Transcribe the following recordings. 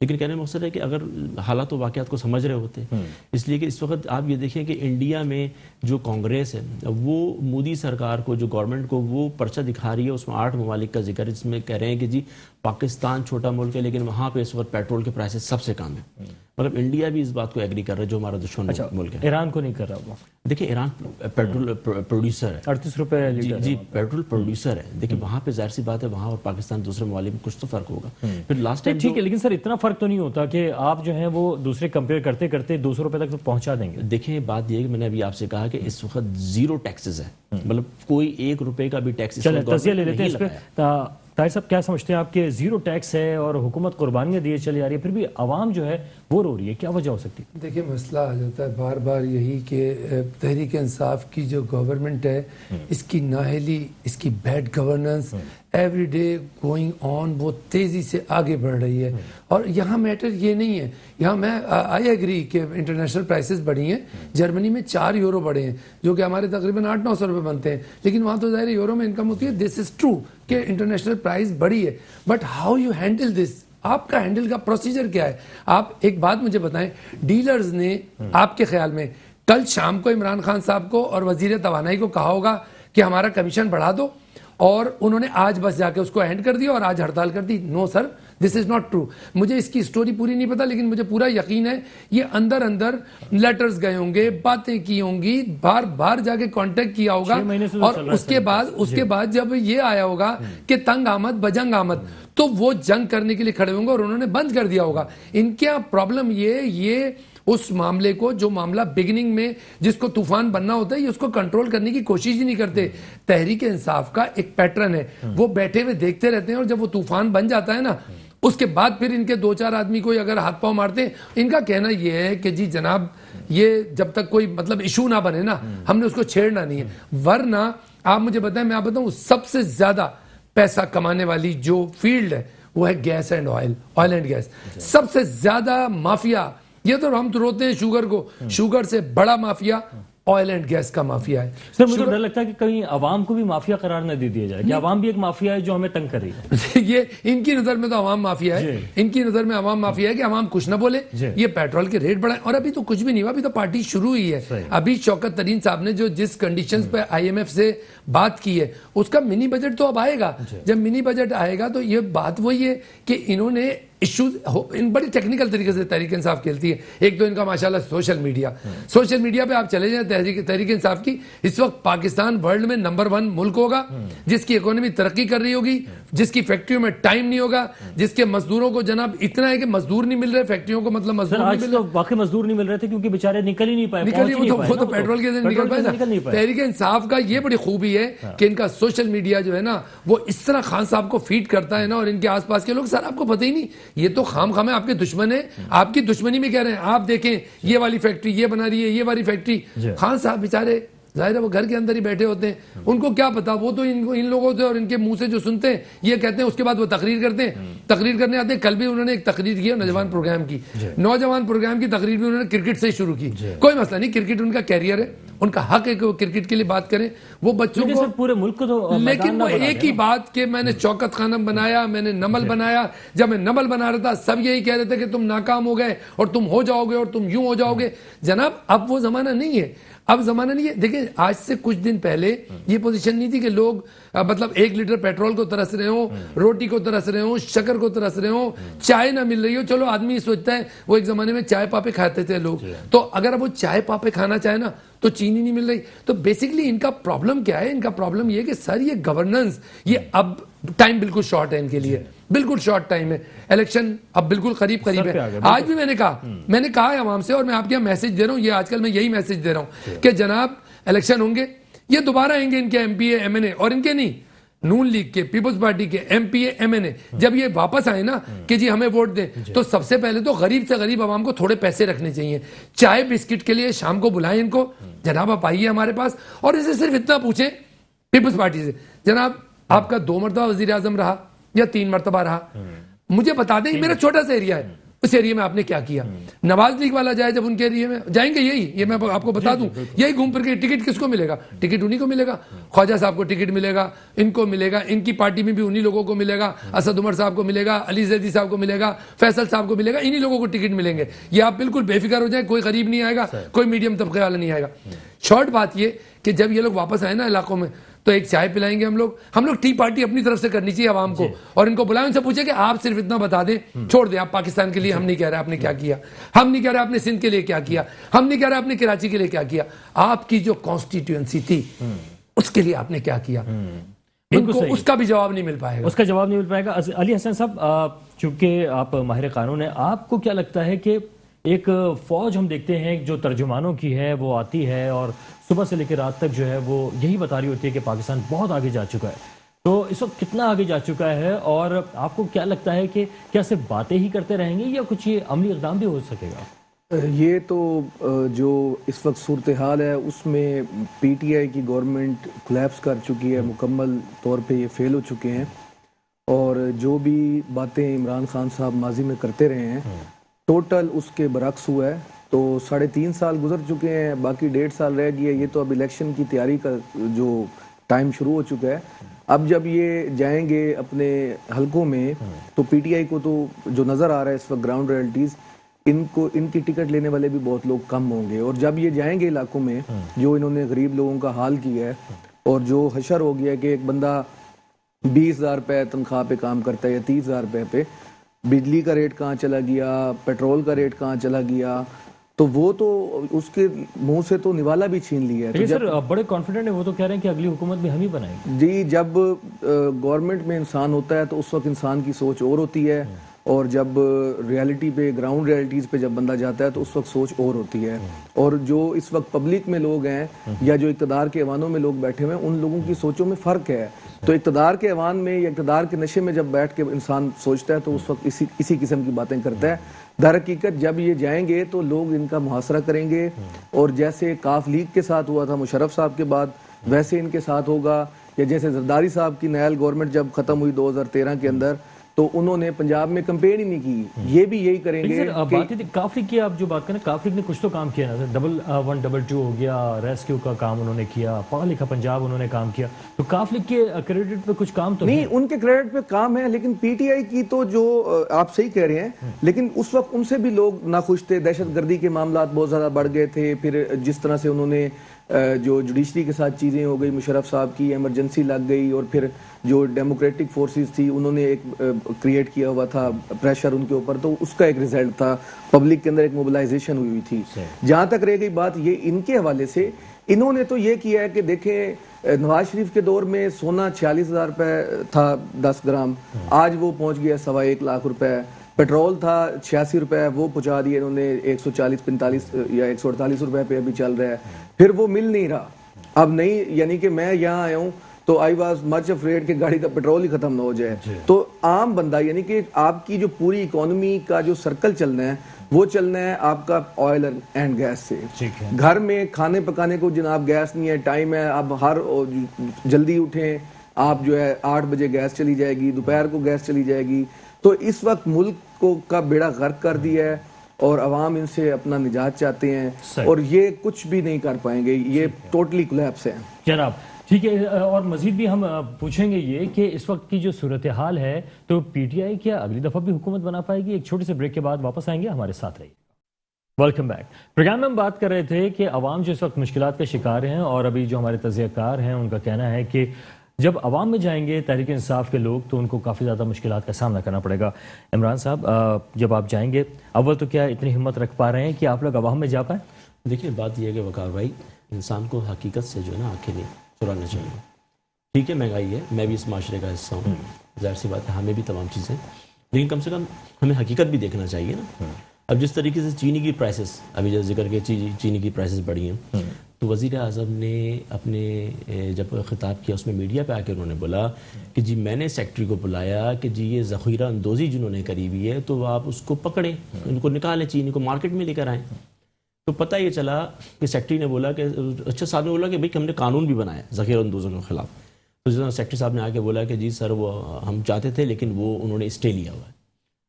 لیکن کہنے کا مقصد ہے کہ اگر حالات و واقعات کو سمجھ رہے ہوتے، اس لیے کہ اس وقت آپ یہ دیکھیں کہ انڈیا میں جو کانگریس ہے وہ مودی سرکار کو، جو گورنمنٹ کو وہ پرچہ دکھا رہی ہے، اس میں 8 ممالک کا ذکر ہے جس میں کہہ رہے ہیں کہ جی پاکستان چھوٹا ملک ہے لیکن وہاں پہ اس وقت پیٹرول کے پرائسز سب سے کم ہے. مطلب انڈیا بھی اس بات کو ایگری کر رہا ہے جو ہمارا دشمن ملک ہے. ایران کو نہیں کر رہا وہ؟ دیکھیں ایران پیٹرول پروڈیوسر ہے، 38 روپے لیٹر. جی پیٹرول پروڈیوسر ہے. دیکھیں وہاں پہ ظاہر سی بات ہے وہاں اور پاکستان دوسرے ممالک میں کچھ تو فرق ہوگا. پھر لاسٹ ٹائم ٹھیک ہے، لیکن سر اتنا فرق تو نہیں ہوتا کہ آپ جو ہیں وہ دوسرے کمپیئر کرتے کرتے 200 روپے تک تو پہنچا دیں گے. دیکھیں بات یہ ہے کہ میں نے ابھی آپ سے کہا کہ اس وقت 0 ٹیکسز ہے، مطلب کوئی 1 روپے کا بھی ٹیکس. چلیں تجزیہ لے لیتے ہیں اس پہ. طاہر صاحب کیا سمجھتے ہیں آپ کہ 0 ٹیکس ہے اور حکومت قربانیاں دیے چلی جا رہی ہے پھر بھی عوام جو ہے وہ رو رہی ہے، کیا وجہ ہو سکتی ہے؟ دیکھیں مسئلہ آ جاتا ہے بار بار یہی کہ تحریک انصاف کی جو گورنمنٹ ہے اس کی نااہلی، اس کی bad governance every day going on, وہ تیزی سے آگے بڑھ رہی ہے. اور یہاں میٹر یہ نہیں ہے، یہاں میں آئی ایگری کہ انٹرنیشنل پرائسز بڑھی ہیں. جرمنی میں 4 یورو بڑھے ہیں جو کہ ہمارے تقریباً 800-900 روپے بنتے ہیں، لیکن وہاں تو ظاہر یورو میں انکم ہوتی ہے. دس از ٹرو کہ انٹرنیشنل پرائز بڑھی ہے، but how you handle this, آپ کا ہینڈل کا پروسیجر کیا ہے؟ آپ ایک بات مجھے بتائیں، ڈیلرز نے آپ کے خیال میں کل شام کو عمران خان صاحب کو اور وزیر توانائی کو کہا ہوگا کہ ہمارا کمیشن بڑھا دو، اور انہوں نے آج بس جا کے اس کو اینڈ کر دیا اور آج ہڑتال کر دی؟ نو سر، دس از ناٹ ٹرو. مجھے اس کی سٹوری پوری نہیں پتا لیکن مجھے پورا یقین ہے یہ اندر لیٹرز گئے ہوں گے، باتیں کی ہوں گی، بار بار جا کے کانٹیکٹ کیا ہوگا، اور اس کے بعد جب یہ آیا ہوگا کہ تنگ آمد بجنگ آمد تو وہ جنگ کرنے کے لیے کھڑے ہوں گے اور انہوں نے بند کر دیا ہوگا. ان کا پرابلم یہ اس معاملے کو، جو معاملہ بگننگ میں جس کو طوفان بننا ہوتا ہے، یہ اس کو کنٹرول کرنے کی کوشش ہی نہیں کرتے. تحریک انصاف کا ایک پیٹرن ہے، وہ بیٹھے ہوئے دیکھتے رہتے ہیں اور جب وہ طوفان بن جاتا ہے نا اس کے بعد پھر ان کے 2-4 آدمی کو اگر ہاتھ پاؤں مارتے ہیں. ان کا کہنا یہ ہے کہ جی جناب یہ جب تک کوئی مطلب ایشو نہ بنے نا ہم نے اس کو چھیڑنا نہیں ہے. ورنہ آپ مجھے بتائیں، میں آپ بتاؤں سب سے زیادہ پیسہ کمانے والی جو فیلڈ ہے وہ ہے gas and oil and gas. سب سے زیادہ مافیا، یہ تو ہم تو روتے ہیں شوگر کو، شوگر سے بڑا مافیا آئل اینڈ گیس کا مافیا ہے. سر مجھے ڈر لگتا ہے کہ کہیں عوام کو بھی مافیا قرار نہ دے دیا جائے کہ عوام بھی ایک مافیا ہے جو ہمیں تنگ کر رہی ہے. یہ ان کی نظر میں تو عوام مافیا ہے، ان کی نظر میں عوام مافیا ہے کہ عوام کچھ نہ بولے، یہ پیٹرول کے ریٹ بڑھائیں. اور ابھی تو کچھ بھی نہیں ہوا، ابھی تو پارٹی شروع ہوئی ہے. ابھی شوکت ترین صاحب نے جو جس کنڈیشنز پہ آئی ایم ایف سے بات کی ہے اس کا منی بجٹ تو اب آئے گا. جب منی بجٹ آئے گا تو یہ بات وہی ہے کہ انہوں نے ایشوز ان بڑی ٹیکنیکل طریقے سے تحریک انصاف کھیلتی ہے. ایک تو ان کا ماشاءاللہ سوشل میڈیا پہ آپ چلے جائیں تحریک انصاف کی، اس وقت پاکستان ورلڈ میں نمبر 1 ملک ہوگا جس کی اکانومی ترقی کر رہی ہوگی، جس کی فیکٹریوں میں ٹائم نہیں ہوگا، جس کے مزدوروں کو جناب اتنا ہے کہ مزدور نہیں مل رہے فیکٹریوں کو، مطلب مزدور نہیں مل رہے. واقعی مزدور نہیں مل رہے تھے کیونکہ بیچارے نکل ہی نہیں پائے، وہ تو پیٹرول کے ذریعے نکل پائے. تحریک انصاف کا یہ بڑی خوبی ہے کہ ان کا سوشل میڈیا جو ہے نا وہ اس طرح خان صاحب کو فیڈ کرتا ہے نا، اور ان کے آس پاس کے لوگ سر آپ کو پتہ ہی نہیں، یہ تو خام خام آپ کے دشمن ہیں، آپ کی دشمنی میں کہہ رہے ہیں آپ دیکھیں یہ والی فیکٹری یہ بنا رہی ہے، یہ والی فیکٹری. خان صاحب بیچارے ظاہر ہے وہ گھر کے اندر ہی بیٹھے ہوتے ہیں، ان کو کیا پتا، وہ تو ان لوگوں سے اور ان کے منہ سے جو سنتے ہیں یہ کہتے ہیں، اس کے بعد وہ تقریر کرتے ہیں، تقریر کرنے آتے ہیں. کل بھی انہوں نے ایک تقریر کی نوجوان پروگرام کی، نوجوان پروگرام کی تقریر بھی انہوں نے کرکٹ سے شروع کی. کوئی مسئلہ نہیں، کرکٹ ان کا کیریئر ہے، ان کا حق ہے کہ وہ کرکٹ کے لیے بات کریں. وہ بچوں کو پورے ملک کو تو، لیکن وہ ایک ہی بات کہ میں نے شوکت خانم بنایا، میں نے نمل بنایا. جب میں نمل بنا رہا تھا سب یہی کہہ رہے تھے کہ تم ناکام ہو گئے اور تم ہو جاؤ گے اور تم یوں ہو جاؤ گے. جناب اب وہ زمانہ نہیں ہے، اب زمانہ نہیں ہے. دیکھیں آج سے کچھ دن پہلے یہ پوزیشن نہیں تھی کہ لوگ مطلب 1 لیٹر پیٹرول کو ترس رہے ہوں، روٹی کو ترس رہے ہوں، شکر کو ترس رہے ہوں، چائے نہ مل رہی ہو. چلو آدمی سوچتا ہے وہ ایک زمانے میں چائے پاپے کھاتے تھے لوگ، تو اگر اب وہ چائے پاپے کھانا چاہے نا تو چینی نہیں مل رہی. تو بیسیکلی ان کا پرابلم کیا ہے؟ ان کا پرابلم یہ کہ سر یہ گورننس، یہ اب ٹائم بالکل شارٹ ہے ان کے لیے، بالکل شارٹ ٹائم ہے. الیکشن اب بالکل قریب ہے. آج بھی میں نے کہا ہے عوام سے، اور میں آپ کے میسج دے رہا ہوں، یہ آج کل میں یہی میسج دے رہا ہوں کہ جناب الیکشن ہوں گے، یہ دوبارہ آئیں گے ان کے M P A M N A, اور ان کے نہیں، نون لیگ کے، پیپلز پارٹی کے M P A M N A جب یہ واپس آئے نا کہ جی ہمیں ووٹ دیں، تو سب سے پہلے تو غریب سے غریب عوام کو تھوڑے پیسے رکھنے چاہیے. چائے بسکٹ کے لیے شام کو بلائیں ان کو، جناب آپ آئیے ہمارے پاس، اور اسے صرف اتنا پوچھیں پیپلز پارٹی سے، جناب آپ کا 2 مرتبہ وزیر اعظم رہا یا 3 مرتبہ رہا، مجھے بتا دیں. میرا چھوٹا سا ایریا ہے، اس ایریے میں آپ نے کیا کیا. نواز لیگ والا جائے جب ان کے ایریے میں جائیں گے, یہ میں آپ کو بتا دوں, یہی گھوم پھر کے ٹکٹ کس کو ملے گا؟ ٹکٹ انہی کو ملے گا. خواجہ صاحب کو ٹکٹ ملے گا, ان کو ملے گا, ان کی پارٹی میں بھی انہی لوگوں کو ملے گا, اسد عمر صاحب کو ملے گا, علی زیدی صاحب کو ملے گا, فیصل صاحب کو ملے گا, انہی لوگوں کو ٹکٹ ملیں گے. یہ آپ بالکل بے فکر ہو جائیں, کوئی غریب نہیں آئے گا, کوئی میڈیم طبقے والا نہیں آئے گا. شارٹ بات یہ کہ جب یہ لوگ واپس آئے نا علاقوں میں تو ایک چائے پلائیں گے ہم لوگ ٹی پارٹی اپنی طرف سے کرنی چاہیے عوام کو, اور ان کو بلائیں, ان سے پوچھیں کہ آپ صرف اتنا بتا دیں, چھوڑ دیں آپ پاکستان کے لیے, ہم نہیں کہہ رہے آپ نے کیا کیا, ہم نہیں کہہ رہے آپ نے سندھ کے لیے کیا کیا, ہم نہیں کہہ رہے آپ نے کراچی کے لیے کیا کیا, آپ کی جو کانسٹیٹیوئنسی تھی اس کے لیے آپ نے کیا کیا. ان کو اس کا بھی جواب نہیں مل پائے گا, اس کا جواب نہیں مل پائے گا. علی حسن صاحب, چونکہ آپ ماہر قانون ہیں, آپ کو کیا لگتا ہے کہ ایک فوج ہم دیکھتے ہیں جو ترجمانوں کی ہے وہ آتی ہے اور صبح سے لے کے رات تک جو ہے وہ یہی بتا رہی ہوتی ہے کہ پاکستان بہت آگے جا چکا ہے, تو اس وقت کتنا آگے جا چکا ہے, اور آپ کو کیا لگتا ہے کہ کیا صرف باتیں ہی کرتے رہیں گے یا کچھ یہ عملی اقدام بھی ہو سکے گا؟ یہ تو جو اس وقت صورتحال ہے اس میں پی ٹی آئی کی گورنمنٹ کولیپس کر چکی ہے, مکمل طور پہ یہ فیل ہو چکے ہیں, اور جو بھی باتیں عمران خان صاحب ماضی میں کرتے رہے ہیں ٹوٹل اس کے برعکس ہوا ہے. تو 3.5 سال گزر چکے ہیں, باقی 1.5 سال رہ گیا. یہ تو اب الیکشن کی تیاری کا جو ٹائم شروع ہو چکا ہے. اب جب یہ جائیں گے اپنے حلقوں میں تو پی ٹی آئی کو تو جو نظر آ رہا ہے اس وقت گراؤنڈ ریئلٹیز, ان کی ٹکٹ لینے والے بھی بہت لوگ کم ہوں گے, اور جب یہ جائیں گے علاقوں میں جو انہوں نے غریب لوگوں کا حال کیا ہے, اور جو حشر ہو گیا کہ ایک بندہ 20,000 روپے تنخواہ پہ کام کرتا ہے یا 30,000 روپے پہ, بجلی کا ریٹ کہاں چلا گیا, پیٹرول کا ریٹ کہاں چلا گیا, تو وہ تو اس کے منہ سے تو نوالا بھی چھین لیا ہے. سر بڑے کانفیڈنٹ ہیں, وہ تو کہہ رہے ہیں کہ اگلی حکومت بھی ہم ہی بنائیں گے. جی, جب گورنمنٹ میں انسان ہوتا ہے تو اس وقت انسان کی سوچ اور ہوتی ہے, اور جب ریالٹی پہ, گراؤنڈ ریالٹیز پہ جب بندہ جاتا ہے تو اس وقت سوچ اور ہوتی ہے. اور جو اس وقت پبلک میں لوگ ہیں یا جو اقتدار کے ایوانوں میں لوگ بیٹھے ہوئے ہیں, ان لوگوں کی سوچوں میں فرق ہے. تو اقتدار کے ایوان میں یا اقتدار کے نشے میں جب بیٹھ کے انسان سوچتا ہے تو اس وقت اسی قسم کی باتیں کرتا ہے. در حقیقت جب یہ جائیں گے تو لوگ ان کا محاصرہ کریں گے, اور جیسے کاف لیگ کے ساتھ ہوا تھا مشرف صاحب کے بعد, ویسے ان کے ساتھ ہوگا. یا جیسے زرداری صاحب کی نیال گورنمنٹ جب ختم ہوئی 2013 کے اندر, تو انہوں نے پنجاب میں کمپین ہی نہیں کی. یہ بھی یہی کریں گے. بات کاف لیگ کی آپ جو بات کریں, کاف لیگ نے کچھ تو کام کیا نا, 112 ہو گیا, ریسکیو کا کام انہوں نے کیا, پڑھا لکھا پنجاب انہوں نے کام کیا, تو کاف لیگ کے کریڈٹ پہ کچھ کام تو نہیں, ان کے کریڈٹ پہ کام ہے, لیکن پی ٹی آئی کی تو جو آپ صحیح کہہ رہے ہیں, لیکن اس وقت ان سے بھی لوگ ناخوش تھے. دہشت گردی کے معاملات بہت زیادہ بڑھ گئے تھے. پھر جس طرح سے انہوں نے جو جوڈیشری کے ساتھ چیزیں ہو گئی, مشرف صاحب کی ایمرجنسی لگ گئی, اور پھر جو ڈیموکریٹک فورسز تھی انہوں نے ایک کریٹ کیا ہوا تھا پریشر ان کے اوپر, تو اس کا ایک ریزلٹ تھا, پبلک کے اندر ایک موبلائزیشن ہوئی تھی. جہاں تک رہ گئی بات یہ ان کے حوالے سے, انہوں نے تو یہ کیا ہے کہ دیکھیں نواز شریف کے دور میں سونا 46,000 روپے تھا 10 گرام, آج وہ پہنچ گیا 1.25 لاکھ روپے. پیٹرول تھا 86 روپے, وہ پہنچا دیے انہوں نے 140 45 یا 148 روپے پہ ابھی چل رہا ہے. پھر وہ مل نہیں رہا اب نہیں, یعنی کہ میں یہاں آیا ہوں تو آئی واز مچ افریڈ کہ گاڑی کا پیٹرول ہی ختم نہ ہو جائے. تو عام بندہ, یعنی کہ آپ کی جو پوری اکانومی کا جو سرکل چلنا ہے وہ چلنا ہے آپ کا آئل اینڈ گیس سے. گھر میں کھانے پکانے کو جناب گیس نہیں ہے, ٹائم ہے, اب ہر جلدی اٹھیں آپ, جو ہے 8 بجے گیس چلی جائے گی, دوپہر کو گیس چلی جائے گی. تو اس وقت ملک کو کا بیڑا غرق کر دیا ہے, اور عوام ان سے اپنا نجات چاہتے ہیں, اور یہ کچھ بھی نہیں کر پائیں گے. یہ ٹوٹلی کولیپس ہے جناب. ٹھیک ہے, اور مزید بھی ہم پوچھیں گے یہ کہ اس وقت کی جو صورتحال ہے تو پی ٹی آئی کیا اگلی دفعہ بھی حکومت بنا پائے گی؟ ایک چھوٹے سے بریک کے بعد واپس آئیں گے, ہمارے ساتھ رہیے. Welcome back. پروگرام میں ہم بات کر رہے تھے کہ عوام جو اس وقت مشکلات کا شکار ہیں, اور ابھی جو ہمارے تجزیہ کار ہیں ان کا کہنا ہے کہ جب عوام میں جائیں گے تحریک انصاف کے لوگ تو ان کو کافی زیادہ مشکلات کا سامنا کرنا پڑے گا. عمران صاحب, جب آپ جائیں گے, اول تو کیا اتنی ہمت رکھ پا رہے ہیں کہ آپ لوگ عوام میں جا پائیں؟ دیکھیں, بات یہ ہے کہ وقار بھائی, انسان کو حقیقت سے جو ہے نا آنکھیں نہیں چرانا چاہیے. ٹھیک ہے, مہنگائی ہے, میں بھی اس معاشرے کا حصہ ہوں, ظاہر سی بات ہے ہمیں بھی تمام چیزیں, لیکن کم سے کم ہمیں حقیقت بھی دیکھنا چاہیے نا. اب جس طریقے سے چینی کی پرائسز, ابھی جو ذکر کے چینی کی پرائسز بڑھی ہیں, تو وزیر اعظم نے اپنے جب خطاب کیا اس میں میڈیا پہ آ کے انہوں نے بولا کہ جی میں نے سیکٹری کو بلایا کہ جی یہ ذخیرہ اندوزی جنہوں نے کری ہوئی ہے تو آپ اس کو پکڑیں, ان کو نکالیں, چینی کو مارکیٹ میں لے کر آئیں. تو پتہ یہ چلا کہ سیکٹری نے بولا کہ اچھا صاحب نے بولا کہ بھائی ہم نے قانون بھی بنایا ذخیرہ اندوزوں کے خلاف. تو سیکٹری صاحب نے آ کے بولا کہ جی سر وہ ہم چاہتے تھے لیکن وہ انہوں نے اسٹے لیا ہوا ہے.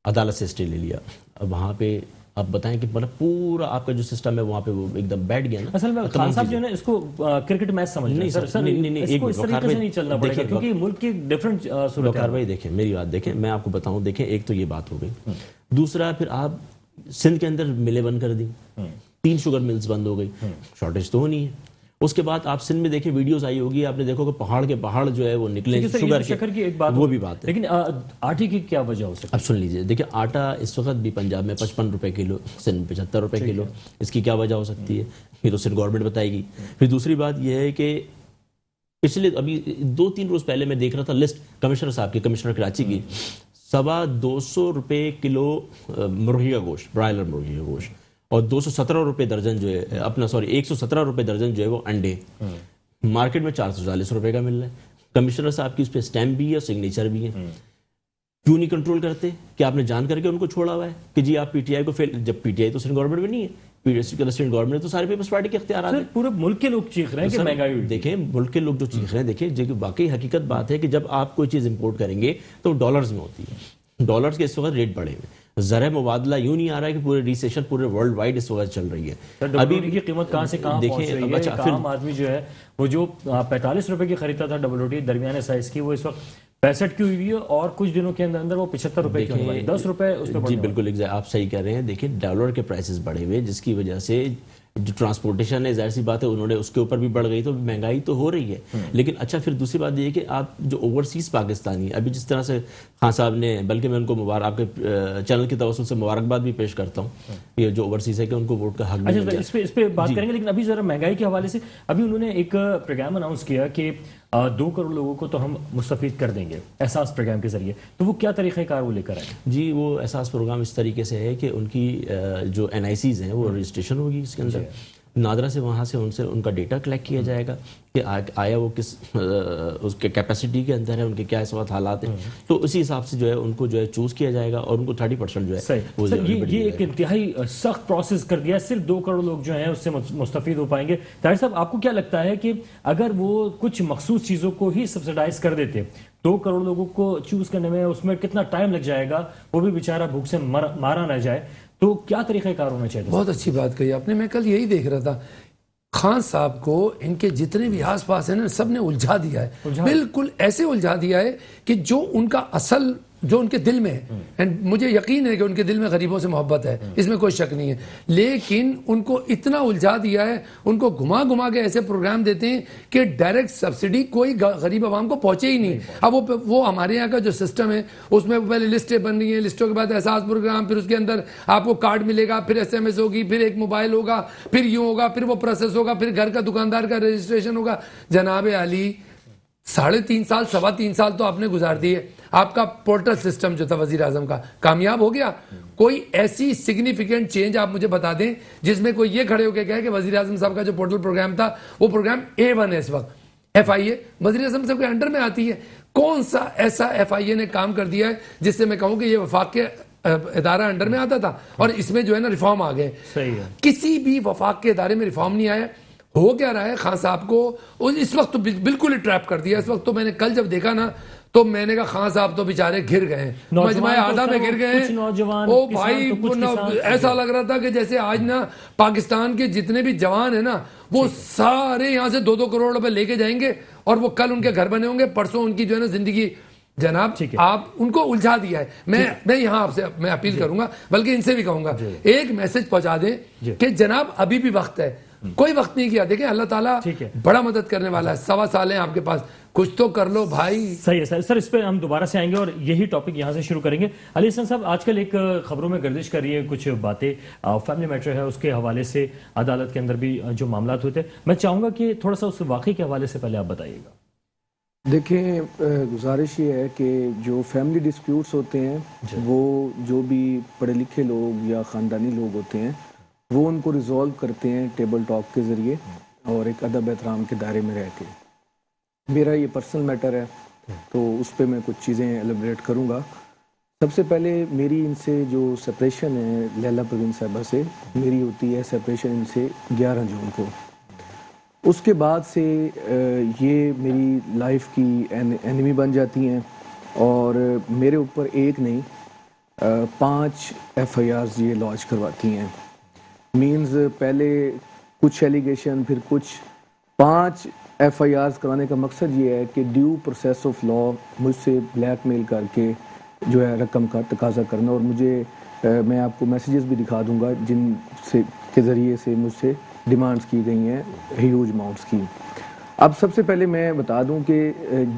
عدالت سے اسٹے لے لیا. اب وہاں پہ آپ بتائیں کہ مطلب پورا آپ کا جو سسٹم ہے وہاں پہ وہ ایک دم بیٹھ گیا نا. اصل میں خان صاحب جو ہے نا اس کو کرکٹ میچ سمجھ رہے ہیں سر. نہیں اس کو اس طریقے سے نہیں چلنا پڑے گا کیونکہ ملک کی ڈیفرنٹ صورت وقار بھائی دیکھیں میری بات دیکھیں, میں آپ کو بتاؤں, دیکھیں ایک تو یہ بات ہو گئی. دوسرا پھر آپ سندھ کے اندر ملیں بند کر دی, 3 شوگر ملز بند ہو گئی, شارٹیج تو ہونی ہے. اس کے بعد آپ سندھ میں دیکھیں ویڈیوز آئی ہوگی, آپ نے دیکھو کہ پہاڑ کے پہاڑ جو ہے وہ نکلے شکر کی ایک بات, وہ بھی بات ہے. لیکن آٹے کی کیا وجہ ہو سکتی ہے؟ اب سن لیجئے, دیکھیں آٹا اس وقت بھی پنجاب میں 55 روپے کلو, سندھ 75 روپے کلو. اس کی کیا وجہ ہو سکتی ہے یہ تو سندھ گورنمنٹ بتائے گی. پھر دوسری بات یہ ہے کہ پچھلے ابھی 2-3 روز پہلے میں دیکھ رہا تھا لسٹ کمشنر صاحب کی, کمشنر کراچی کی, 250 روپے کلو مرغی کا گوشت, برائلر مرغی کا گوشت, اور 217 روپے درجن جو ہے اپنا 117 روپے درجن جو ہے وہ انڈے. مارکیٹ میں 440 روپے کا مل رہا ہے. کمشنر صاحب کی اس پہ اسٹیمپ بھی ہے اور سگنیچر بھی ہے. کیوں نہیں کنٹرول کرتے؟ کہ آپ نے جان کر کے ان کو چھوڑا ہوا ہے کہ جی آپ پی ٹی آئی کو فیل, جب پی ٹی آئی تو سندھ گورنمنٹ میں نہیں ہے, P T I Sindh government تو سارے پیپلز پارٹی کے اختیارات ہیں. پورے ملک کے لوگ چیخ رہے ہیں کہ مہنگائی ہوئی. دیکھیں ملک کے لوگ جو چیخ رہے ہیں, دیکھیں جو واقعی حقیقت بات ہے کہ جب آپ کوئی چیز امپورٹ کریں گے تو ڈالرز میں ہوتی ہے. ڈالرز کے اس وقت ریٹ بڑھے ہوئے, زرع مبادلہ یوں نہیں آ رہا ہے کہ پورے ریسیشن پورے ورلڈ وائڈ اس وقت چل رہی ہے. ابھی کی قیمت کہاں سے کہاں پہنچ رہی ہے. ایک عام آدمی جو ہے وہ جو 45 روپے کی خریدتا تھا ڈبل درمیانے سائز کی, وہ اس وقت 65 کی ہوئی ہے, اور کچھ دنوں کے اندر وہ 75 روپے کی ہونے والی, 10 روپے اس پہ. جی بالکل آپ صحیح کہہ رہے ہیں. دیکھیں ڈالر کے پرائسز بڑھے ہوئے, جس کی وجہ سے جو ٹرانسپورٹیشن ہے ظاہر سی بات ہے انہوں نے اس کے اوپر بھی بڑھ گئی, تو مہنگائی تو ہو رہی ہے. لیکن اچھا پھر دوسری بات یہ ہے کہ آپ جو اوورسیز پاکستانی, ابھی جس طرح سے خان صاحب نے, بلکہ میں ان کو آپ کے چینل کی توسط سے مبارکباد بھی پیش کرتا ہوں, یہ جو اوورسیز ہے کہ ان کو ووٹ کا حق مل گیا. اس پہ بات کریں گے, لیکن ابھی ذرا مہنگائی کے حوالے سے ابھی انہوں نے ایک پروگرام اناؤنس کیا کہ 2 کروڑ لوگوں کو تو ہم مستفید کر دیں گے احساس پروگرام کے ذریعے. تو وہ کیا طریقہ کار وہ لے کر آئے؟ جی وہ احساس پروگرام اس طریقے سے ہے کہ ان کی جو NICs ہیں وہ رجسٹریشن ہوگی اس کے اندر, نادرا سے وہاں سے ان کا ڈیٹا کلیکٹ کیا جائے گا کہ آیا وہ کس اس کے کیپیسٹی کے اندر ہے, ان کے کیا اس وقت حالات ہیں, تو اسی حساب سے جو ہے ان کو جو ہے چوز کیا جائے گا, اور ان کو 30% جو ہے یہ ایک انتہائی سخت پروسیس کر دیا ہے. صرف 2 کروڑ لوگ جو ہیں اس سے مستفید ہو پائیں گے. طاہر صاحب آپ کو کیا لگتا ہے کہ اگر وہ کچھ مخصوص چیزوں کو ہی سبسیڈائز کر دیتے, 2 کروڑ لوگوں کو چوز کرنے میں اس میں کتنا ٹائم لگ جائے گا, وہ بھی بیچارہ بھوک سے مارا نہ جائے, تو کیا طریقہ کار ہونا چاہیے؟ بہت اچھی بات کہی آپ نے. میں کل یہی دیکھ رہا تھا, خان صاحب کو ان کے جتنے بھی آس پاس ہیں نا سب نے الجھا دیا ہے, بالکل ایسے الجھا دیا ہے کہ جو ان کا اصل جو ان کے دل میں ہے, اینڈ مجھے یقین ہے کہ ان کے دل میں غریبوں سے محبت ہے, اس میں کوئی شک نہیں ہے, لیکن ان کو اتنا الجھا دیا ہے, ان کو گھما گھما کے ایسے پروگرام دیتے ہیں کہ ڈائریکٹ سبسڈی کوئی غریب عوام کو پہنچے ہی نہیں. اب وہ ہمارے یہاں کا جو سسٹم ہے اس میں پہلے لسٹیں بن رہی ہیں, لسٹوں کے بعد احساس پروگرام, پھر اس کے اندر آپ کو کارڈ ملے گا, پھر SMS ہوگی, پھر ایک موبائل ہوگا, پھر یوں ہوگا, پھر وہ پروسیس ہوگا, پھر گھر کا دکاندار کا رجسٹریشن ہوگا. جناب علی 3.5 سال 3.25 سال تو آپ نے گزار دیے. آپ کا پورٹل سسٹم جو تھا وزیر اعظم کا کامیاب ہو گیا؟ کوئی ایسی سگنیفیکنٹ چینج آپ مجھے بتا دیں جس میں کوئی یہ کھڑے ہو کے کہے کہ وزیر اعظم صاحب کا جو پورٹل پروگرام تھا وہ پروگرام A1 ہے, اس وقت FIA وزیر اعظم صاحب کے انڈر میں آتی ہے. کون سا ایسا FIA نے کام کر دیا ہے جس سے میں کہوں کہ یہ وفاق کے ادارہ انڈر میں آتا تھا اور اس میں جو ہے نا ریفارم آ گئے؟ کسی بھی وفاق کے ادارے میں ریفارم نہیں آیا. ہو کیا رہا ہے؟ خان صاحب کو اس وقت تو بالکل ہی ٹریپ کر دیا. اس وقت تو میں نے کل جب دیکھا نا تو میں نے کہا خان صاحب تو بیچارے گر گئے ہیں, مجمع اعلیٰ میں گر گئے ہیں. او بھائی ایسا لگ رہا تھا کہ جیسے آج نا پاکستان کے جتنے بھی جوان ہیں نا وہ سارے یہاں سے 2-2 کروڑ روپے لے کے جائیں گے اور وہ کل ان کے گھر بنے ہوں گے, پرسوں ان کی جو ہے نا زندگی. جناب آپ ان کو الجھا دیا ہے. میں یہاں آپ سے میں اپیل کروں گا, بلکہ ان سے بھی کہوں گا ایک میسج پہنچا دیں کہ جناب ابھی بھی وقت ہے, کوئی وقت نہیں کیا. دیکھیں اللہ تعالیٰ بڑا مدد کرنے والا ہے. 1.25 سال ہیں آپ کے پاس, کچھ تو کر لو بھائی. صحیح ہے سر, اس پہ ہم دوبارہ سے آئیں گے اور یہی ٹاپک یہاں سے شروع کریں گے. علی حسن صاحب, آج کل ایک خبروں میں گردش کر رہی ہے کچھ باتیں, فیملی میٹر ہے اس کے حوالے سے, عدالت کے اندر بھی جو معاملات ہوتے ہیں, میں چاہوں گا کہ تھوڑا سا اس واقعے کے حوالے سے پہلے آپ بتائیے گا. دیکھیں گزارش یہ ہے کہ جو فیملی ڈسپیوٹس ہوتے ہیں وہ جو بھی پڑھے لکھے لوگ یا خاندانی لوگ ہوتے ہیں وہ ان کو ریزولو کرتے ہیں ٹیبل ٹاک کے ذریعے اور ایک ادب احترام کے دائرے میں رہ کے. میرا یہ پرسنل میٹر ہے تو اس پہ میں کچھ چیزیں ایلیبریٹ کروں گا. سب سے پہلے میری ان سے جو سپریشن ہے لیلا پروین صاحبہ سے, میری ہوتی ہے سپریشن ان سے 11 جون کو. اس کے بعد سے یہ میری لائف کی اینیمی بن جاتی ہیں اور میرے اوپر ایک نہیں 5 FIRs یہ لانچ کرواتی ہیں. مینز پہلے کچھ ایلیگیشن پھر کچھ 5 FIRs کرانے کا مقصد یہ ہے کہ ڈیو پروسیس آف لا مجھ سے بلیک میل کر کے جو ہے رقم کا تقاضا کرنا. اور مجھے میں آپ کو میسیجز بھی دکھا دوں گا جن سے کے ذریعے سے مجھ سے ڈیمانڈز کی گئی ہیں ہیوج اماؤنٹس کی. اب سب سے پہلے میں بتا دوں کہ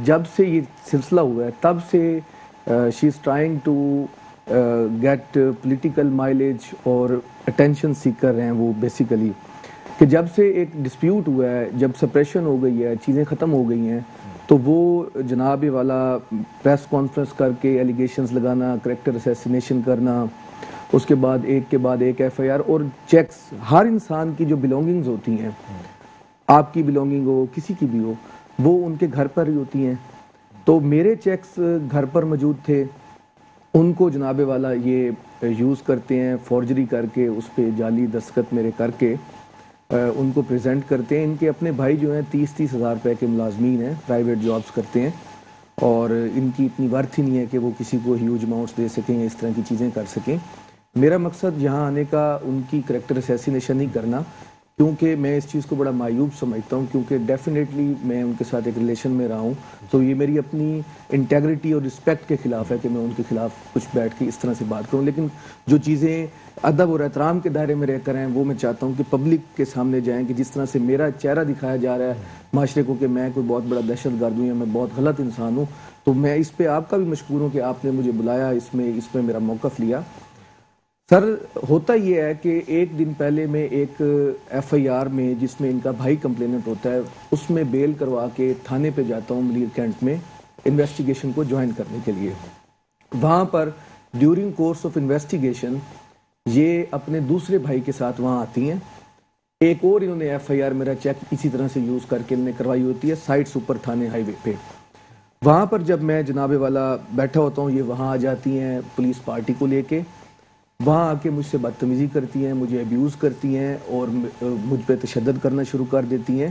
جب سے یہ سلسلہ ہوا ہے تب سے she is trying to get political mileage اور اٹینشن سیک کر رہے ہیں وہ بیسیکلی کہ جب سے ایک ڈسپیوٹ ہوا ہے, جب سپریشن ہو گئی ہے, چیزیں ختم ہو گئی ہیں, تو وہ جناب والا پریس کانفرنس کر کے ایلیگیشنز لگانا, کریکٹر اسیسینیشن کرنا, اس کے بعد ایک FIR اور چیکس. ہر انسان کی جو بلونگنگز ہوتی ہیں, آپ کی بلونگنگ ہو کسی کی بھی ہو, وہ ان کے گھر پر ہی ہوتی ہیں. تو میرے چیکس گھر پر موجود تھے, ان کو جناب والا یہ یوز کرتے ہیں فورجری کر کے, اس پہ جعلی دستخط میرے کر کے ان کو پریزنٹ کرتے ہیں. ان کے اپنے بھائی جو ہیں 30-30 ہزار روپے کے ملازمین ہیں, پرائیویٹ جابز کرتے ہیں, اور ان کی اتنی ورتھ ہی نہیں ہے کہ وہ کسی کو ہیوج اماؤنٹس دے سکیں یا اس طرح کی چیزیں کر سکیں. میرا مقصد یہاں آنے کا ان کی کریکٹر اسیسینیشن نہیں کرنا, کیونکہ میں اس چیز کو بڑا معیوب سمجھتا ہوں, کیونکہ ڈیفینیٹلی میں ان کے ساتھ ایک ریلیشن میں رہا ہوں, تو یہ میری اپنی انٹیگریٹی اور رسپیکٹ کے خلاف ہے کہ میں ان کے خلاف کچھ بیٹھ کے اس طرح سے بات کروں. لیکن جو چیزیں ادب اور احترام کے دائرے میں رہ کر ہیں وہ میں چاہتا ہوں کہ پبلک کے سامنے جائیں, کہ جس طرح سے میرا چہرہ دکھایا جا رہا ہے معاشرے کو کہ میں کوئی بہت بڑا دہشت گرد ہوں یا میں بہت غلط انسان ہوں, تو میں اس پہ آپ کا بھی مشکور ہوں کہ آپ نے مجھے بلایا, اس میں میرا موقف لیا. سر ہوتا یہ ہے کہ ایک دن پہلے میں ایک FIR میں جس میں ان کا بھائی کمپلیننٹ ہوتا ہے, اس میں بیل کروا کے تھانے پہ جاتا ہوں ملیر کینٹ میں انویسٹیگیشن کو جوائن کرنے کے لیے. وہاں پر ڈیورنگ کورس آف انویسٹیگیشن یہ اپنے دوسرے بھائی کے ساتھ وہاں آتی ہیں. ایک اور انہوں نے FIR میرا چیک اسی طرح سے یوز کر کے انہوں نے کروائی ہوتی ہے سائٹس اوپر تھانے ہائی وے پہ. وہاں پر جب میں جناب والا بیٹھا ہوتا ہوں, یہ وہاں آ جاتی ہیں پولیس پارٹی کو لے کے, وہاں آ کے مجھ سے بدتمیزی کرتی ہیں, مجھے ابیوز کرتی ہیں اور مجھ پہ تشدد کرنا شروع کر دیتی ہیں.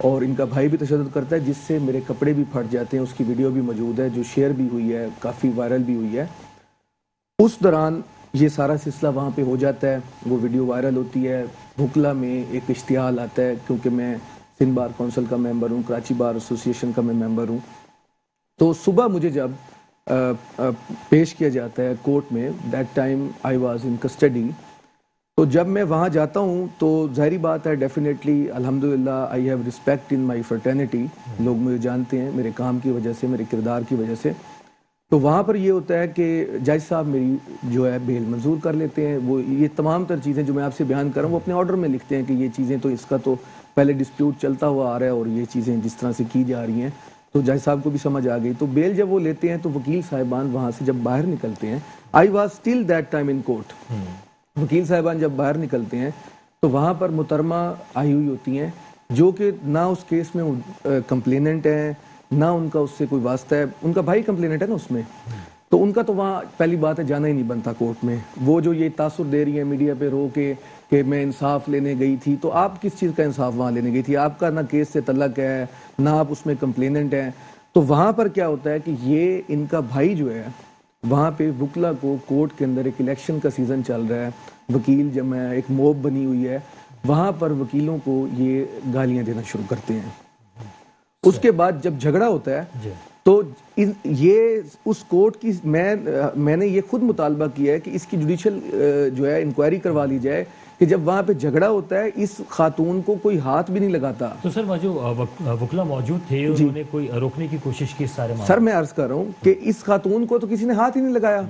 اور ان کا بھائی بھی تشدد کرتا ہے, جس سے میرے کپڑے بھی پھٹ جاتے ہیں. اس کی ویڈیو بھی موجود ہے جو شیئر بھی ہوئی ہے, کافی وائرل بھی ہوئی ہے. اس دوران یہ سارا سلسلہ وہاں پہ ہو جاتا ہے, وہ ویڈیو وائرل ہوتی ہے. بھوکلا میں ایک اشتعال آتا ہے, کیونکہ میں سندھ بار کونسل کا ممبر ہوں, کراچی بار ایسوسیشن کا میں ممبر ہوں. تو صبح مجھے جب پیش کیا جاتا ہے کورٹ میں, that time I was in custody, تو جب میں وہاں جاتا ہوں تو ظاہری بات ہے ڈیفینیٹلی الحمدللہ I have respect in my fraternity. لوگ مجھے جانتے ہیں میرے کام کی وجہ سے, میرے کردار کی وجہ سے. تو وہاں پر یہ ہوتا ہے کہ جج صاحب میری جو ہے بیل منظور کر لیتے ہیں. وہ یہ تمام تر چیزیں جو میں آپ سے بیان کر رہا ہوں وہ اپنے آرڈر میں لکھتے ہیں کہ یہ چیزیں تو اس کا تو پہلے ڈسپیوٹ چلتا ہوا آ رہا ہے اور یہ چیزیں جس طرح سے کی جا رہی ہیں, تو جج صاحب کو بھی سمجھ آ گئی. تو بیل جب وہ لیتے ہیں تو وکیل صاحبان وہاں سے جب باہر نکلتے ہیں, I was still that time in court, وکیل صاحبان جب باہر نکلتے ہیں تو وہاں پر محترمہ آئی ہوئی ہوتی ہیں جو کہ نہ اس کیس میں کمپلیننٹ ہیں نہ ان کا اس سے کوئی واسطہ ہے. ان کا بھائی کمپلیننٹ ہے نا اس میں, تو ان کا تو وہاں پہلی بات ہے جانا ہی نہیں بنتا کورٹ میں. وہ جو یہ تاثر دے رہی ہے میڈیا پہ رو کے کہ میں انصاف لینے گئی تھی, تو آپ کس چیز کا انصاف وہاں لینے گئی تھی؟ آپ کا نہ کیس سے تعلق ہے نہ آپ اس میں کمپلیننٹ ہیں. تو وہاں پر کیا ہوتا ہے کہ یہ ان کا بھائی جو ہے وہاں پہ وکلا کو کورٹ کے اندر ایک الیکشن کا سیزن چل رہا ہے, وکیل جب میں ایک موب بنی ہوئی ہے, وہاں پر وکیلوں کو یہ گالیاں دینا شروع کرتے ہیں. اس کے بعد جب جھگڑا ہوتا ہے تو یہ اس کورٹ کی میں نے یہ خود مطالبہ کیا ہے کہ اس کی جوڈیشل جو ہے انکوائری کروا لی جائے کہ جب وہاں پہ جھگڑا ہوتا ہے اس خاتون کو کوئی ہاتھ بھی نہیں لگاتا. تو سر جو وکلا موجود تھے انہوں نے کوئی روکنے کی کوشش کی سارے معاملے؟ سر میں عرض کر رہا ہوں کہ اس خاتون کو تو کسی نے ہاتھ ہی نہیں لگایا.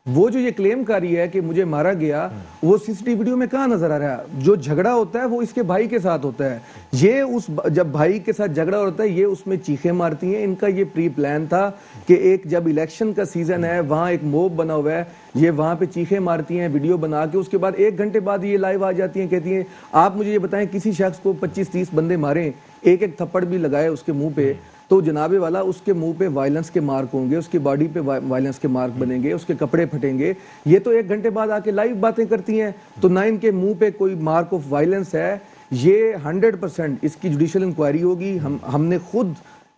وہ جو یہ کلیم کر رہی ہے کہ مجھے مارا گیا, وہ CCTV ویڈیو میں کہاں نظر آ رہا ہے؟ جو جھگڑا ہوتا ہے وہ اس کے بھائی کے ساتھ ہوتا ہے. یہ جب بھائی کے ساتھ جھگڑا ہوتا ہے یہ اس میں چیخیں مارتی ہیں. ان کا یہ پری پلان تھا کہ ایک جب الیکشن کا سیزن ہے, وہاں ایک موب بنا ہوا ہے, یہ وہاں پہ چیخیں مارتی ہیں ویڈیو بنا کے. اس کے بعد 1 گھنٹے بعد یہ لائیو آ جاتی ہیں, کہتی ہیں آپ مجھے یہ بتائیں کسی شخص کو 25-30 بندے ماریں, ایک تھپڑ بھی لگائے اس کے منہ پہ, تو جناب والا اس کے منہ پہ وائلنس کے مارک ہوں گے, اس کی باڈی پہ وائلنس کے مارک بنیں گے, اس کے کپڑے پھٹیں گے. یہ تو 1 گھنٹے بعد آ کے لائیو باتیں کرتی ہیں. تو نہ ان کے منہ پہ کوئی مارک آف وائلنس ہے. یہ 100% اس کی جوڈیشل انکوائری ہوگی. ہم نے خود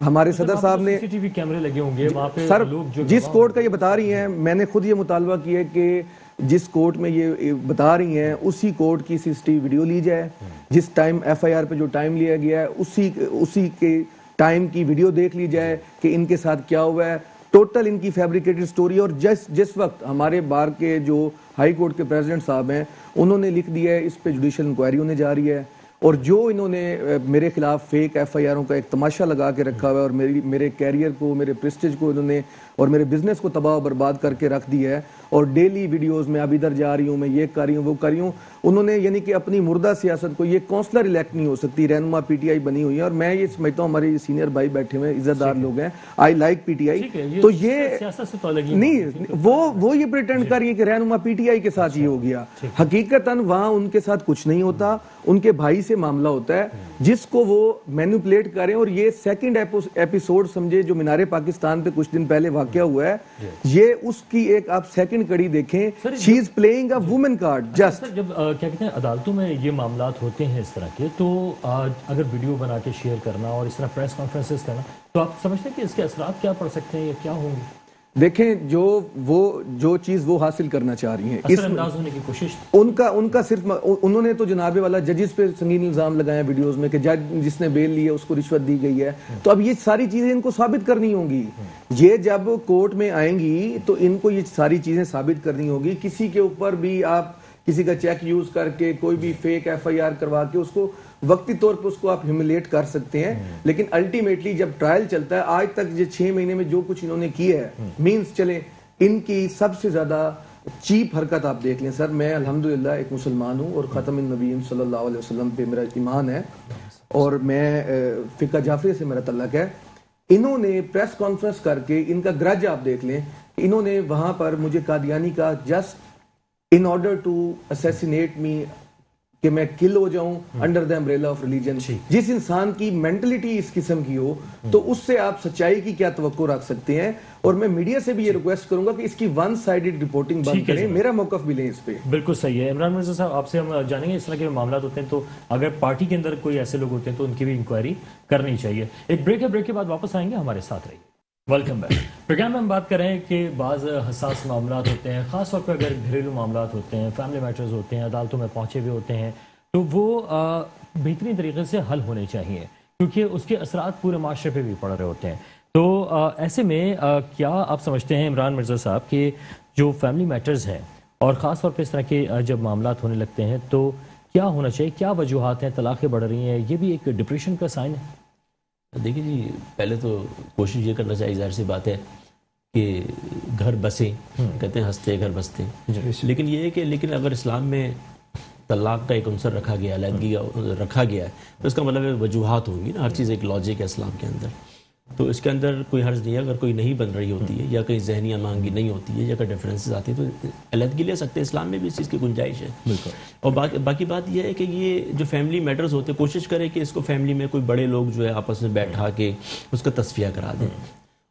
ہمارے صدر صاحب نے CCTV کیمرے لگے ہوں گے وہاں پہ سر لوگ جو جس کورٹ کا یہ بتا رہی ہیں، میں نے خود یہ مطالبہ کیا ہے کہ جس کورٹ میں یہ بتا رہی ہیں اسی کورٹ کی CCTV ویڈیو لی جائے، جس ٹائم FIR پہ جو ٹائم لیا گیا ہے اسی کے ٹائم کی ویڈیو دیکھ لی جائے کہ ان کے ساتھ کیا ہوا ہے، ٹوٹل ان کی فیبریکیٹڈ سٹوری. اور جس وقت ہمارے بار کے جو ہائی کورٹ کے پریزیڈنٹ صاحب ہیں انہوں نے لکھ دیا ہے اس پہ جوڈیشل انکوائری ہونے جا رہی ہے، اور جو انہوں نے میرے خلاف فیک FIRوں کا ایک تماشا لگا کے رکھا ہوا ہے اور میرے کیریئر کو، میرے پریسٹیج کو انہوں نے اور میرے بزنس کو تباہ و برباد کر کے رکھ دیا ہے، اور ڈیلی ویڈیوز میں اب ادھر جا رہی ہوں، میں یہ کر رہی ہوں، وہ کر رہی ہوں. انہوں نے یعنی کہ اپنی مردہ سیاست کو، یہ کونسلر الیکٹ نہیں ہو سکتی، رہنما PTI بنی ہوئی ہے. اور میں یہ سمجھتا ہوں ہمارے سینئر بھائی بیٹھے ہوئے عزت دار لوگ ہیں، آئی لائک PTI. تو یہ سیاست سے تو الگ ہی نہیں، وہ یہ پریٹینڈ کر رہی ہے کہ رہنما PTI کے ساتھ یہ ہو گیا. حقیقتاً وہاں ان کے ساتھ کچھ نہیں ہوتا، ان کے بھائی سے معاملہ ہوتا ہے جس کو وہ مینیپولیٹ کریں. اور یہ سیکنڈ ایپیسوڈ سمجھے جو مینار پاکستان پہ کچھ دن پہلے واقعہ ہوا ہے، یہ اس کی ایک آپ سیکنڈ کڑی دیکھیں. She is playing a woman card just. جب کیا کہتے ہیں عدالتوں میں یہ معاملات ہوتے ہیں اس طرح کے، تو اگر ویڈیو بنا کے شیئر کرنا اور اس طرح پریس کانفرنسز کرنا، تو آپ سمجھتے ہیں کہ اس کے اثرات کیا پڑ سکتے ہیں یا کیا ہوں گے؟ دیکھیں جو چیز وہ حاصل کرنا چاہ رہی ہیں، اثر انداز ہونے کی کوشش ان کا صرف انہوں نے تو جناب والا ججز پہ سنگین الزام لگایا ویڈیوز میں کہ جج جس نے بیل لی ہے اس کو رشوت دی گئی ہے. تو اب یہ ساری چیزیں ان کو ثابت کرنی ہوں گی. یہ جب کورٹ میں آئیں گی تو ان کو یہ ساری چیزیں ثابت کرنی ہوگی. کسی کے اوپر بھی آپ کسی کا چیک یوز کر کے کوئی بھی فیک FIR کروا کے اس کو وقتی طور پہ اس کو آپ ہیوملیٹ کر سکتے ہیں، لیکن الٹیمیٹلی جب ٹرائل چلتا ہے، آج تک یہ 6 مہینے میں جو کچھ انہوں نے کیا ہے، مینز چلیں ان کی سب سے زیادہ چیپ حرکت آپ دیکھ لیں. سر میں الحمدللہ ایک مسلمان ہوں اور ختم النبیین صلی اللہ علیہ وسلم پہ میرا ایمان ہے اور میں فقہ جعفری سے میرا تعلق ہے. انہوں نے پریس کانفرنس کر کے ان کا گرج آپ دیکھ لیں، انہوں نے وہاں پر مجھے قادیانی کا just in order to assassinate me کہ میں کل ہو جاؤں under the umbrella of religion. جس انسان کی مینٹلٹی اس قسم کی ہو تو اس سے آپ سچائی کی کیا توقع رکھ سکتے ہیں. اور میں میڈیا سے بھی یہ ریکویسٹ کروں گا کہ اس کی ون سائیڈڈ رپورٹنگ بند کریں، میرا موقف بھی لیں اس پہ. بالکل صحیح ہے. عمران مرزا صاحب، آپ سے ہم جانیں گے اس طرح کے معاملات ہوتے ہیں تو اگر پارٹی کے اندر کوئی ایسے لوگ ہوتے ہیں تو ان کی بھی انکوائری کرنی چاہیے. ایک بریک ہے، بریک کے بعد واپس آئیں گے، ہمارے ساتھ رہیے. Welcome back. پروگرام میں ہم بات کر رہے ہیں کہ بعض حساس معاملات ہوتے ہیں، خاص طور پہ اگر گھریلو معاملات ہوتے ہیں، فیملی میٹرز ہوتے ہیں، عدالتوں میں پہنچے ہوئے ہوتے ہیں، تو وہ بہترین طریقے سے حل ہونے چاہیے کیونکہ اس کے اثرات پورے معاشرے پہ بھی پڑ رہے ہوتے ہیں. تو ایسے میں کیا آپ سمجھتے ہیں عمران مرزا صاحب کہ جو فیملی میٹرز ہیں اور خاص طور پہ اس طرح کے جب معاملات ہونے لگتے ہیں تو کیا ہونا چاہیے؟ کیا وجوہات ہیں؟ طلاقیں بڑھ رہی ہیں، یہ بھی ایک ڈپریشن کا سائن ہے؟ دیکھیں جی، پہلے تو کوشش یہ کرنا چاہیے، ظاہر سی بات ہے کہ گھر بسیں، کہتے ہیں ہنستے گھر بستے، لیکن یہ ہے کہ لیکن اگر اسلام میں طلاق کا ایک عنصر رکھا گیا، علیحدگی رکھا گیا ہے، تو اس کا مطلب وجوہات ہوں گی نا. ہر چیز ایک لاجک ہے اسلام کے اندر، تو اس کے اندر کوئی حرج نہیں ہے. اگر کوئی نہیں بن رہی ہوتی ہے یا کہیں ذہنی امانگی نہیں ہوتی ہے یا کوئی ڈفرینسز آتی ہیں تو علیحدگی لے سکتے ہیں. اسلام میں بھی اس چیز کی گنجائش ہے. بالکل. اور باقی بات یہ ہے کہ یہ جو فیملی میٹرز ہوتے ہیں، کوشش کریں کہ اس کو فیملی میں کوئی بڑے لوگ جو ہے آپس میں بیٹھا کے اس کا تصفیہ کرا دیں.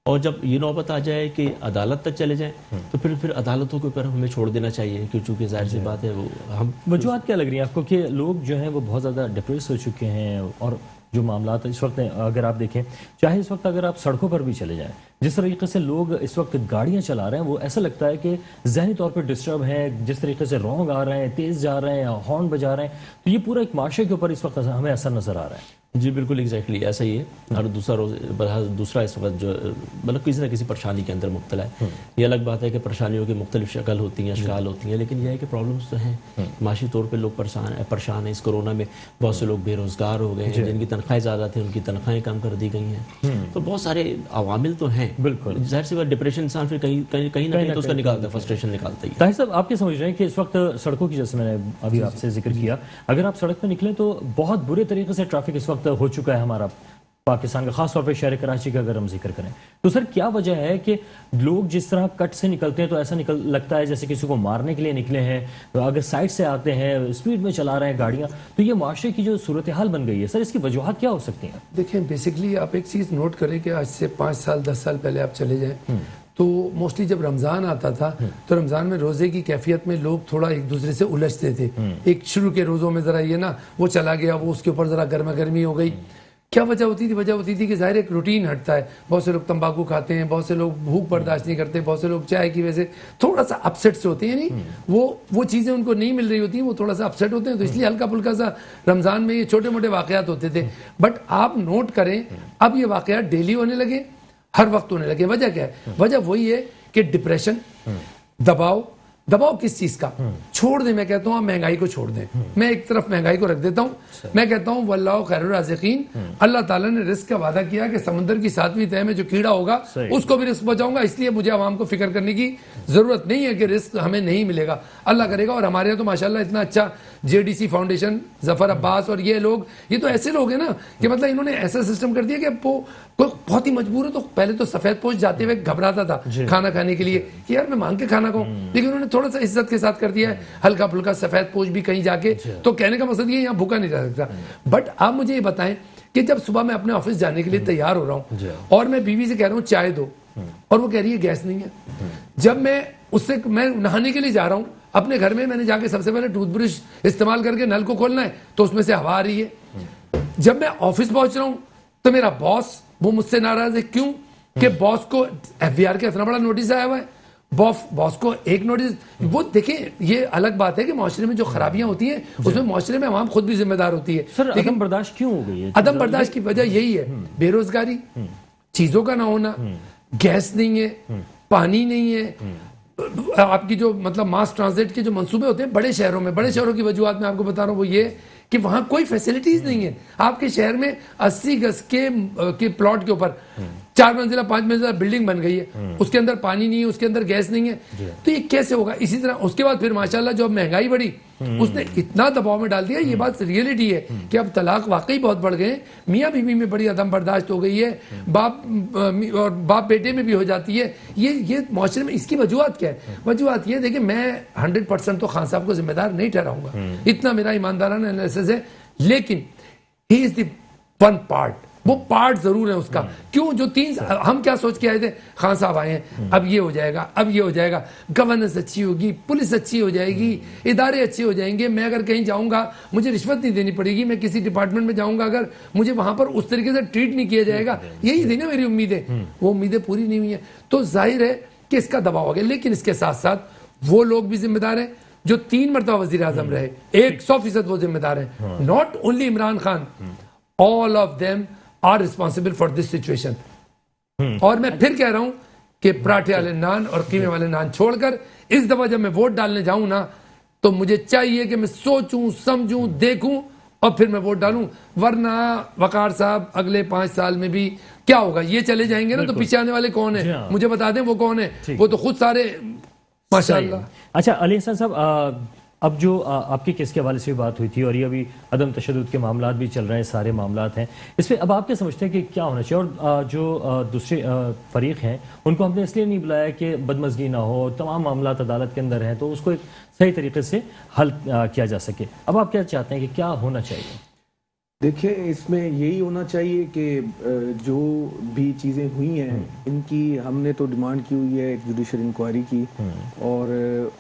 اور جب یہ نوبت آ جائے کہ عدالت تک چلے جائیں تو پھر عدالتوں کے اوپر ہمیں چھوڑ دینا چاہیے، کیونکہ چونکہ ظاہر سی بات ہے وہ ہم. وجوہات کیا لگ رہی ہیں آپ کو کہ لوگ جو ہیں وہ بہت زیادہ ڈپریس ہو چکے ہیں؟ اور جو معاملات اس وقت اگر آپ دیکھیں، چاہے اس وقت اگر آپ سڑکوں پر بھی چلے جائیں، جس طریقے سے لوگ اس وقت گاڑیاں چلا رہے ہیں، وہ ایسا لگتا ہے کہ ذہنی طور پہ ڈسٹرب ہیں. جس طریقے سے رونگ آ رہے ہیں، تیز جا رہے ہیں، ہارن بجا رہے ہیں، تو یہ پورا ایک معاشرے کے اوپر اس وقت ہمیں اثر نظر آ رہا ہے. جی بالکل ایگزیکٹلی ایسا ہی ہے. اور دوسرا اس وقت جو مطلب کسی نہ کسی پریشانی کے اندر مبتلا ہے. یہ الگ بات ہے کہ پریشانیوں کی مختلف شکل ہوتی ہیں، اشکال ہوتی ہیں، لیکن یہ ہے کہ پرابلمس تو ہیں. معاشی طور پہ لوگ پریشان ہیں. اس کورونا میں بہت سے لوگ بے روزگار ہو گئے ہیں، جن کی تنخواہیں زیادہ تھیں ان کی تنخواہیں کم کر دی گئی ہیں. تو بہت سارے عوامل تو ہیں. بالکل. ظاہر سی بات ڈپریشن انسان پھر کہیں نہ کہیں تو اس کا نکالتا ہے، فرسٹریشن نکالتا ہی ہے. طاہر صاحب، آپ کیا سمجھ رہے ہیں کہ اس وقت سڑکوں کی، جیسے میں نے ابھی آپ سے ذکر کیا، اگر آپ سڑک پہ نکلیں تو بہت برے طریقے سے ٹریفک اس وقت ہو چکا ہے ہمارا پاکستان کا، خاص طور پہ شہر کراچی کا اگر ہم ذکر کریں تو سر کیا وجہ ہے کہ لوگ جس طرح کٹ سے نکلتے ہیں تو ایسا لگتا ہے جیسے کسی کو مارنے کے لیے نکلے ہیں، اگر سائڈ سے آتے ہیں اسپیڈ میں چلا رہے ہیں گاڑیاں، تو یہ معاشرے کی جو صورتحال بن گئی ہے سر، اس کی وجوہات کیا ہو سکتی ہیں؟ دیکھیں بیسکلی آپ ایک چیز نوٹ کریں کہ آج سے 5 سال 10 سال پہلے آپ چلے جائیں تو موسٹلی جب رمضان آتا تھا تو رمضان میں روزے کی کیفیت میں لوگ تھوڑا ایک دوسرے سے الجھتے تھے. ایک شروع کے روزوں میں ذرا یہ نا وہ چلا گیا، وہ اس کے اوپر ذرا گرما گرمی ہو گئی. کیا وجہ ہوتی تھی؟ وجہ ہوتی تھی کہ ظاہر ایک روٹین ہٹتا ہے. بہت سے لوگ تمباکو کھاتے ہیں, بہت سے لوگ بھوک برداشت نہیں کرتے, بہت سے لوگ چائے کی وجہ سے تھوڑا سا اپسیٹ سے ہوتے ہیں, یعنی وہ چیزیں ان کو نہیں مل رہی ہوتی ہیں, وہ تھوڑا سا اپسیٹ ہوتے ہیں, تو اس لیے ہلکا پھلکا سا رمضان میں یہ چھوٹے موٹے واقعات ہوتے تھے. بٹ آپ نوٹ کریں اب یہ واقعات ڈیلی ہونے لگے, ہر وقت ہونے لگے. وجہ کیا ہے؟ وجہ وہی ہے کہ ڈپریشن, دباؤ کس چیز کا؟ چھوڑ دیں. میں کہتا ہوں آپ مہنگائی کو چھوڑ دیں. میں ایک طرف مہنگائی کو رکھ دیتا ہوں. میں کہتا ہوں واللہ خیر الرازقین, اللہ تعالیٰ نے رزق کا وعدہ کیا کہ سمندر کی 7ویں تہہ میں جو کیڑا ہوگا اس کو بھی رزق پہنچاؤں گا. اس لیے مجھے عوام کو فکر کرنے کی ضرورت نہیں ہے کہ رزق ہمیں نہیں ملے گا, اللہ کرے گا. اور ہمارے یہاں تو ماشاءاللہ اتنا اچھا JDC فاؤنڈیشن, ظفر عباس اور یہ لوگ, یہ تو ایسے لوگ ہیں نا کہ مطلب انہوں نے ایسا سسٹم کر دیا کہ کوئی بہت ہی مجبور ہے تو پہلے تو سفید پوش جاتے ہوئے گھبراتا تھا کھانا کھانے کے لیے کہ یار میں مانگ کے کھانا کھاؤں, لیکن انہوں نے تھوڑا سا عزت کے ساتھ کر دیا ہے, ہلکا پھلکا سفید پوش بھی کہیں جا کے. تو کہنے کا مقصد یہ یہاں بھوکا نہیں رہ سکتا. بٹ آپ مجھے یہ بتائیں کہ جب صبح میں اپنے آفس جانے کے لیے تیار ہو رہا ہوں اور میں بیوی سے کہہ رہا ہوں چائے دو, اور وہ کہہ رہی ہے گیس نہیں ہے. جب میں نہانے کے لیے جا رہا ہوں اپنے گھر میں نے جا کے سب سے پہلے ٹوتھ برش استعمال کر کے نل کو کھولنا ہے تو اس میں سے ہوا آ رہی ہے. جب میں آفس پہنچ رہا ہوں تو میرا باس وہ مجھ سے ناراض ہے. کیوں؟ کہ باس کو FBR کا اتنا بڑا نوٹس آیا ہوا ہے, باس کو ایک نوٹس. وہ دیکھیں یہ الگ بات ہے کہ معاشرے میں جو خرابیاں ہوتی ہیں اس میں معاشرے میں عوام خود بھی ذمہ دار ہوتی ہے. سر عدم برداشت کیوں ہو گئی ہے؟ عدم برداشت کی وجہ یہی ہے, بے روزگاری, چیزوں کا نہ ہونا, گیس نہیں ہے, پانی نہیں ہے. آپ کی جو مطلب ماس ٹرانزٹ کے جو منصوبے ہوتے ہیں بڑے شہروں کی وجوہات میں آپ کو بتا رہا ہوں وہ یہ کہ وہاں کوئی فیسلٹیز نہیں ہے. آپ کے شہر میں 80 گز کے پلاٹ کے اوپر 4 منزلہ 5 منزلہ بلڈنگ بن گئی ہے, اس کے اندر پانی نہیں ہے, اس کے اندر گیس نہیں ہے. تو یہ کیسے ہوگا؟ اسی طرح اس کے بعد پھر ماشاءاللہ جو اب مہنگائی بڑھی اس نے اتنا دباؤ میں ڈال دیا. یہ بات ریئلٹی ہے کہ اب طلاق واقعی بہت بڑھ گئے ہیں, میاں بیوی میں بڑی عدم برداشت ہو گئی ہے, باپ بیٹے میں بھی ہو جاتی ہے. یہ معاشرے میں اس کی وجوہات کیا ہے؟ وجوہات یہ دیکھیں میں 100% تو خان صاحب کو ذمہ دار نہیں ٹھہراؤں گا, اتنا میرا ایماندارانہ انالیسس ہے, لیکن ہی از دی ون پارٹ. وہ پارٹ ضرور ہے اس کا. کیوں؟ جو ہم کیا سوچ کے آئے تھے, خان صاحب آئے ہیں اب یہ ہو جائے گا, اب یہ ہو جائے گا, گورننس اچھی ہوگی, پولیس اچھی ہو جائے گی, ادارے اچھے ہو جائیں گے, میں اگر کہیں جاؤں گا مجھے رشوت نہیں دینی پڑے گی, میں کسی ڈپارٹمنٹ میں جاؤں گا اگر مجھے وہاں پر اس طریقے سے ٹریٹ نہیں کیا جائے گا. یہی تھی نا میری امیدیں, وہ امیدیں پوری نہیں ہوئی ہیں. تو ظاہر ہے کہ اس کا دباؤ ہو گیا. لیکن اس کے ساتھ ساتھ وہ لوگ بھی ذمہ دار ہیں جو 3 مرتبہ وزیر اعظم رہے, 100% وہ ذمہ دار ہیں. Not only Imran Khan, all of them are responsible for this situation. اور میں پھر کہہ رہا ہوں کہ پراٹھے والے نان اور قیمے والے نان چھوڑ کر اس دفعہ جب میں ووٹ ڈالنے جاؤں نا تو مجھے چاہیے کہ میں سوچوں, سمجھوں, دیکھوں اور پھر میں ووٹ ڈالوں. ورنہ وقار صاحب اگلے 5 سال میں بھی کیا ہوگا؟ یہ چلے جائیں گے نا تو پیچھے آنے والے کون ہیں مجھے بتا دیں, وہ کون ہیں؟ وہ تو خود سارے ماشاءاللہ. اچھا علی احسان صاحب, اب جو آپ کے کیس کے حوالے سے بات ہوئی تھی اور یہ ابھی عدم تشدد کے معاملات بھی چل رہے ہیں, سارے معاملات ہیں اس پہ, اب آپ کیا سمجھتے ہیں کہ کیا ہونا چاہیے؟ اور جو دوسرے فریق ہیں ان کو ہم نے اس لیے نہیں بلایا کہ بدمزگی نہ ہو, تمام معاملات عدالت کے اندر ہیں تو اس کو ایک صحیح طریقے سے حل کیا جا سکے. اب آپ کیا چاہتے ہیں کہ کیا ہونا چاہیے؟ دیکھیں اس میں یہی ہونا چاہیے کہ جو بھی چیزیں ہوئی ہیں ان کی ہم نے تو ڈیمانڈ کی ہوئی ہے ایک جوڈیشل انکوائری کی, اور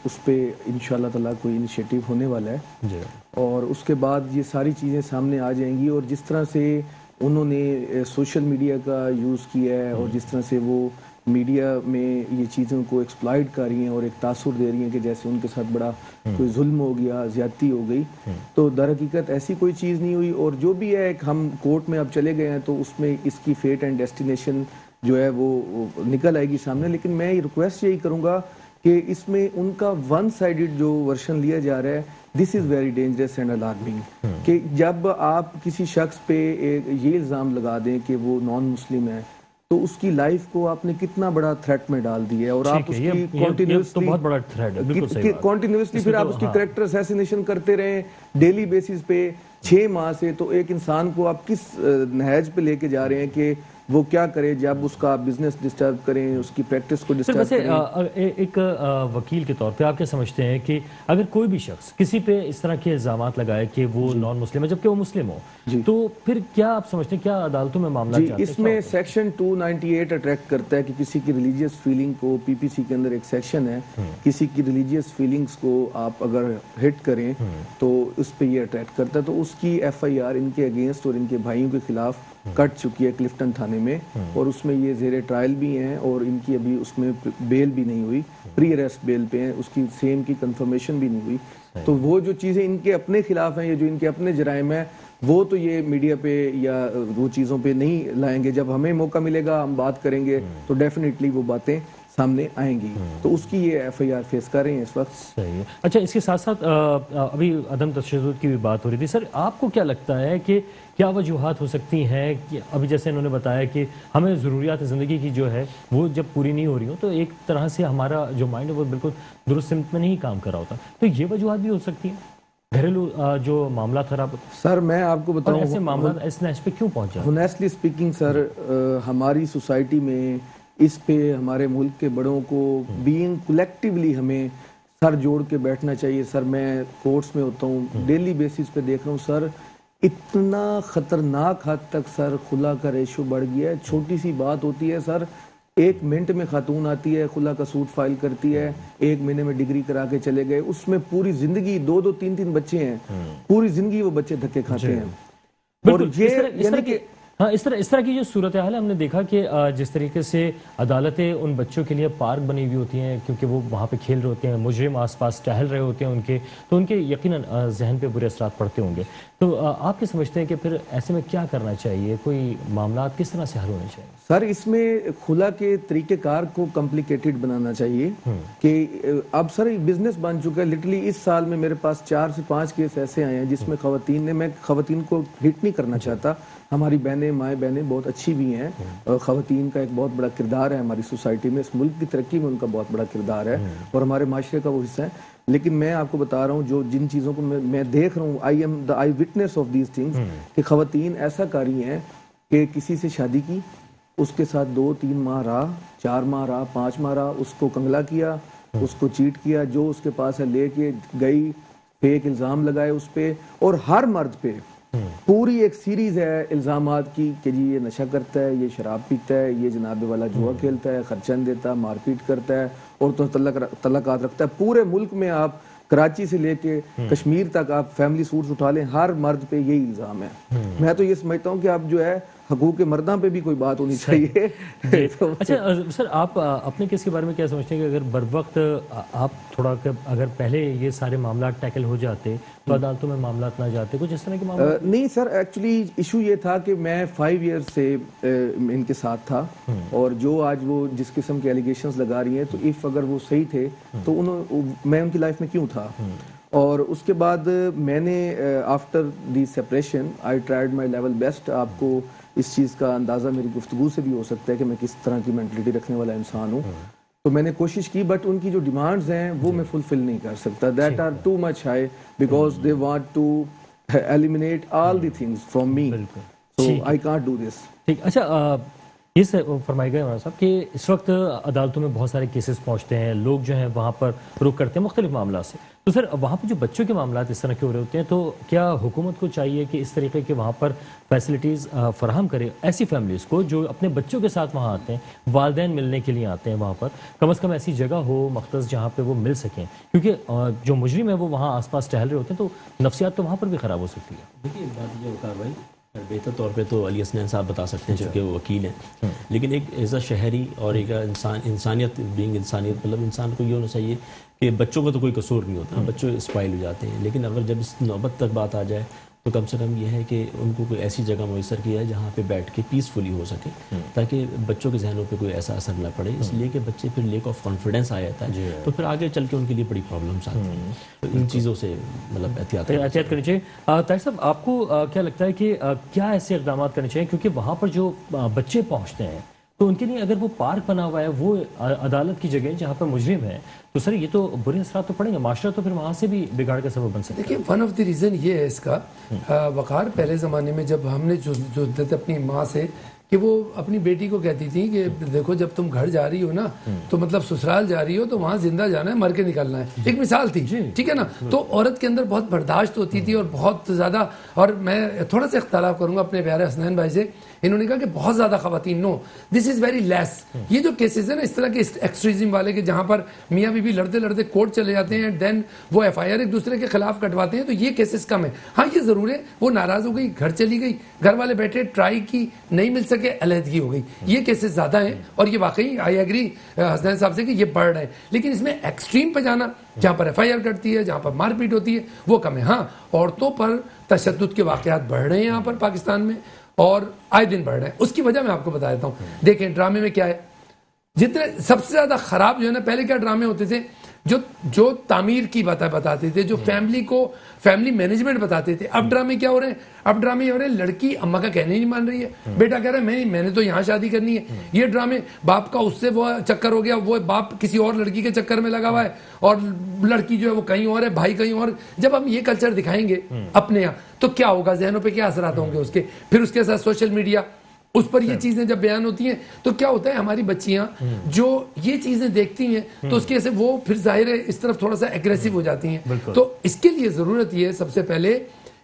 اس پہ انشاءاللہ تعالیٰ کوئی انیشیٹو ہونے والا ہے, اور اس کے بعد یہ ساری چیزیں سامنے آ جائیں گی. اور جس طرح سے انہوں نے سوشل میڈیا کا یوز کیا ہے اور جس طرح سے وہ میڈیا میں یہ چیزوں کو ایکسپلائٹ کر رہی ہیں اور ایک تاثر دے رہی ہیں کہ جیسے ان کے ساتھ بڑا کوئی ظلم ہو گیا, زیادتی ہو گئی, تو در حقیقت ایسی کوئی چیز نہیں ہوئی. اور جو بھی ہے ایک ہم کورٹ میں اب چلے گئے ہیں تو اس میں اس کی فیٹ اینڈ ڈیسٹینیشن جو ہے وہ نکل آئے گی سامنے. لیکن میں ریکویسٹ یہی کروں گا کہ اس میں ان کا ون سائیڈڈ جو ورژن لیا جا رہا ہے, this is very dangerous and alarming. کہ جب آپ کسی شخص پہ یہ الزام لگا دیں کہ وہ نان مسلم ہے تو اس کی لائف کو آپ نے کتنا بڑا تھریٹ میں ڈال دی ہے, اور آپ اس کی کنٹینیوسلی پھر آپ اس کی کریکٹر اسیسینیشن کرتے رہے ڈیلی بیسس پہ 6 ماہ سے. تو ایک انسان کو آپ کس نہج پہ لے کے جا رہے ہیں کہ وہ کیا کرے جب اس کا بزنس ڈسٹرب کریں, اس کی پریکٹس کو ڈسٹرب کریں. ایک وکیل کے طور پہ آپ کیا سمجھتے ہیں کہ اگر کوئی بھی شخص کسی پہ اس طرح کے الزامات لگائے کہ وہ نان مسلم ہے جبکہ وہ مسلم ہو, تو پھر کیا آپ سمجھتے ہیں کیا عدالتوں میں معاملات جاتے ہیں؟ اس میں سیکشن 298 اٹریکٹ کرتا ہے کہ کسی کی ریلیجیس فیلنگ کو, PPC کے اندر ایک سیکشن ہے, کسی کی ریلیجیس فیلنگز کو آپ اگر ہٹ کریں تو اس پہ یہ اٹریکٹ کرتا ہے. تو اس کی FIR ان کے اگینسٹ اور ان کے بھائیوں کے خلاف کٹ چکی ہے کلفٹن تھانے میں، اور اس میں یہ زیر ٹرائل بھی ہیں اور ان کی ابھی اس میں بیل بھی نہیں ہوئی، پری اریسٹ بیل پہ ہیں، اس کی سیم کی کنفرمیشن بھی نہیں ہوئی. تو وہ جو چیزیں ان کے اپنے خلاف ہیں، یہ جو ان کے اپنے جرائم ہیں، وہ تو یہ میڈیا پہ یا وہ چیزوں پہ نہیں لائیں گے. جب ہمیں موقع ملے گا ہم بات کریں گے تو ڈیفینیٹلی وہ باتیں سامنے آئیں گی. تو اس کی یہ ایف آئی آر فیس کر رہے ہیں اس وقت. صحیح ہے. اچھا، اس کے ساتھ ساتھ ابھی عدم تشدد کی بھی بات ہو رہی تھی. سر آپ کو کیا لگتا ہے کہ کیا وجوہات ہو سکتی ہیں کہ ابھی جیسے انہوں نے بتایا کہ ہمیں ضروریات زندگی کی جو ہے وہ جب پوری نہیں ہو رہی ہوں تو ایک طرح سے ہمارا جو مائنڈ ہے وہ بالکل درست سمت میں نہیں کام کر رہا ہوتا، تو یہ وجوہات بھی ہو سکتی ہیں گھریلو جو معاملات خراب ہوتے ہیں؟ سر میں آپ کو اور بتاؤں ایسے معاملات اس نیچ پہ کیوں پہنچ جاتے ہیں؟ honestly speaking سر، ہماری سوسائٹی میں اس پہ ہمارے ملک کے بڑوں کو بینگ کولیکٹیولی ہمیں سر جوڑ کے بیٹھنا چاہیے. سر میں کورٹس میں ہوتا ہوں، ڈیلی بیسس پہ دیکھ رہا ہوں سر، اتنا خطرناک حد تک سر خلا کا ریشو بڑھ گیا ہے. چھوٹی سی بات ہوتی ہے سر، 1 منٹ میں خاتون آتی ہے، خلا کا سوٹ فائل کرتی ہے، 1 مہینے میں ڈگری کرا کے چلے گئے، اس میں پوری زندگی 2 3 بچے ہیں، پوری زندگی وہ بچے دھکے کھاتے ہیں. اور بالکل یہ یعنی کہ ہاں اس طرح کی جو صورتحال ہے، ہم نے دیکھا کہ جس طریقے سے عدالتیں ان بچوں کے لیے پارک بنی ہوئی ہوتی ہیں کیونکہ وہ وہاں پہ کھیل رہے ہوتے ہیں، مجرم آس پاس ٹہل رہے ہوتے ہیں ان کے، تو ان کے یقیناً ذہن پہ برے اثرات پڑتے ہوں گے. تو آپ کیا سمجھتے ہیں کہ پھر ایسے میں کیا کرنا چاہیے؟ کوئی معاملات کس طرح سے حل ہونے چاہیے؟ سر اس میں خلا کے طریقہ کار کو کمپلیکیٹڈ بنانا چاہیے کہ اب سر بزنس بن چکا ہے. لٹرلی اس سال میں میرے پاس 4 سے 5 کیس ایسے آئے ہیں جس میں خواتین نے، میں خواتین کو ہٹ نہیں کرنا چاہتا، ہماری بہنیں، مائیں بہنیں بہت اچھی بھی ہیں، خواتین کا ایک بہت بڑا کردار ہے ہماری سوسائٹی میں، اس ملک کی ترقی میں ان کا بہت بڑا کردار ہے اور ہمارے معاشرے کا وہ حصہ ہے. لیکن میں آپ کو بتا رہا ہوں جن چیزوں کو میں دیکھ رہا ہوں، I am the I witness of these things, کہ خواتین ایسا کاری ہیں کہ کسی سے شادی کی، اس کے ساتھ 2 3 ماہ رہا، 4 ماہ رہا، 5 ماہ رہا، اس کو کنگلا کیا، اس کو چیٹ کیا، جو اس کے پاس ہے لے کے گئی، فیک الزام لگائے اس پہ، اور ہر مرد پہ پوری ایک سیریز ہے الزامات کی کہ جی یہ نشہ کرتا ہے، یہ شراب پیتا ہے، یہ جناب والا جوا کھیلتا ہے، خرچہ نہیں دیتا، مار پیٹ کرتا ہے، اور تو تعلقات رکھتا ہے. پورے ملک میں آپ کراچی سے لے کے کشمیر تک آپ فیملی سوٹس اٹھا لیں، ہر مرد پہ یہی الزام ہے. میں تو یہ سمجھتا ہوں کہ اب جو ہے حقوق مردوں پہ بھی کوئی بات ہونی چاہیے. اچھا سر، آپ اپنے کیس کے بارے میں کیا سمجھتے ہیں کہ اگر بر وقت آپ تھوڑا اگر پہلے یہ سارے معاملات ٹیکل ہو جاتے تو عدالتوں میں معاملات نہ جاتے، کچھ اس طرح کے معاملات؟ نہیں سر، ایکچولی ایشو یہ تھا کہ میں 5 ایئر سے ان کے ساتھ تھا، اور جو آج وہ جس قسم کے ایلیگیشنز لگا رہی ہیں، تو اف اگر وہ صحیح تھے تو میں ان کی لائف میں کیوں تھا. اور اس کے بعد میں نے after the separation I tried my level best. آپ کو اس چیز کا اندازہ میری گفتگو سے بھی ہو سکتا ہے کہ میں کس طرح کی مینٹلٹی رکھنے والا انسان ہوں. تو میں نے کوشش کی، بٹ ان کی جو ڈیمانڈز ہیں وہ میں فلفل نہیں کر سکتا. That are too much high because they want to eliminate all the things from me, so I can't do this. ٹھیک. اچھا، یہ فرمائی گئے ہمارا صاحب کہ اس وقت عدالتوں میں بہت سارے کیسز پہنچتے ہیں، لوگ جو ہیں وہاں پر رک کرتے ہیں مختلف معاملات سے. تو سر وہاں پہ جو بچوں کے معاملات اس طرح کے ہو رہے ہوتے ہیں، تو کیا حکومت کو چاہیے کہ اس طریقے کے وہاں پر فیسلٹیز فراہم کرے ایسی فیملیز کو جو اپنے بچوں کے ساتھ وہاں آتے ہیں، والدین ملنے کے لیے آتے ہیں، وہاں پر کم از کم ایسی جگہ ہو مختص جہاں پہ وہ مل سکیں، کیونکہ جو مجرم ہے وہ وہاں آس پاس ٹہل رہے ہوتے ہیں تو نفسیات تو وہاں پر بھی خراب ہو سکتی ہے. دیکھیے ایک بات یہ وقار بھائی، بہتر طور پہ تو علی حسنین صاحب بتا سکتے ہیں چونکہ وہ وکیل ہیں، لیکن ایک ایز اے شہری اور ایک انسانیت بینگ انسانیت، مطلب انسان کو یہ ہونا چاہیے کہ بچوں کا تو کوئی قصور نہیں ہوتا، بچوں اسپائل ہو جاتے ہیں، لیکن اگر جب اس نوبت تک بات آ جائے تو کم سے کم یہ ہے کہ ان کو کوئی ایسی جگہ میسر کیا ہے جہاں پہ بیٹھ کے پیسفلی ہو سکے، تاکہ بچوں کے ذہنوں پہ کوئی ایسا اثر نہ پڑے. اس لیے کہ بچے پھر لیک آف کانفیڈنس آ جاتا ہے تو پھر آگے چل کے ان کے لیے بڑی پرابلمس آتی ہیں. تو ان چیزوں سے مطلب احتیاط کرنی چاہیے. طاہر صاحب، آپ کو کیا لگتا ہے کہ کیا ایسے اقدامات کرنے چاہیے؟ کیونکہ وہاں پر جو بچے پہنچتے ہیں تو ان کے لیے اگر وہ پارک بنا ہوا ہے، وہ عدالت کی جگہ جہاں پر مجرم ہے، تو سر یہ تو برے اثرات تو پڑیں گے، معاشرہ تو پھر وہاں سے بھی بگاڑ کا سبب بن سکتا ہے. دیکھیے ون آف دی ریزن یہ ہے اس کا وقار، پہلے زمانے میں جب ہم نے جو اپنی ماں سے کہ وہ اپنی بیٹی کو کہتی تھی کہ دیکھو جب تم گھر جا رہی ہو نا تو مطلب سسرال جا رہی ہو تو وہاں زندہ جانا ہے، مر کے نکلنا ہے. ایک مثال تھی، ٹھیک ہے نا. تو عورت کے اندر بہت برداشت ہوتی تھی اور بہت زیادہ. اور میں تھوڑا سا اختلاف کروں گا اپنے پیارے حسنین بھائی سے انہوں نے کہا کہ بہت زیادہ خواتین، نو دس از ویری لیس. یہ جو کیسز ہیں نا اس طرح کے ایکسٹریزم والے کے جہاں پر میاں بیوی لڑتے لڑتے کورٹ چلے جاتے ہیں، دین وہ ایف آئی آر ایک دوسرے کے خلاف کٹواتے ہیں، تو یہ کیسز کم ہیں. ہاں یہ ضرور ہے وہ ناراض ہو گئی، گھر چلی گئی، گھر والے بیٹھے، ٹرائی کی، نہیں مل سکے، علیحدگی ہو گئی. یہ کیسز زیادہ ہیں اور یہ واقعی آئی ایگری حسنین صاحب سے کہ یہ بڑھ رہے ہیں. لیکن اس میں ایکسٹریم پہ جانا، جہاں پر ایف آئی آر کٹتی ہے، جہاں پر مار پیٹ ہوتی ہے، وہ کم ہے. ہاں عورتوں پر تشدد کے واقعات بڑھ رہے ہیں یہاں پر پاکستان میں، اور آئے دن بڑھ رہے ہیں. اس کی وجہ میں آپ کو بتا دیتا ہوں. دیکھیں ڈرامے میں کیا ہے، جتنے سب سے زیادہ خراب جو ہے نا، پہلے کیا ڈرامے ہوتے تھے جو تعمیر کی باتیں بتاتے تھے، جو فیملی مینجمنٹ بتاتے تھے. اب ڈرامے کیا ہو رہے ہیں؟ اب ڈرامے یہ ہو رہے ہیں لڑکی اماں کا کہنے نہیں مان رہی ہے، بیٹا کہہ رہا ہے میں نے تو یہاں شادی کرنی ہے. یہ ڈرامے باپ کا اس سے وہ چکر ہو گیا، وہ باپ کسی اور لڑکی کے چکر میں لگا ہوا ہے اور لڑکی جو ہے وہ کہیں اور ہے، بھائی کہیں اور. جب ہم یہ کلچر دکھائیں گے اپنے یہاں تو کیا ہوگا، ذہنوں پہ کیا اثرات ہوں گے اس کے. پھر اس کے ساتھ سوشل میڈیا، اس پر یہ چیزیں جب بیان ہوتی ہیں تو کیا ہوتا ہے، ہماری بچیاں جو یہ چیزیں دیکھتی ہیں تو اس کے سے وہ پھر ظاہر ہے اس طرف تھوڑا سا ایگریسو ہو جاتی ہیں. تو اس کے لیے ضرورت یہ ہے سب سے پہلے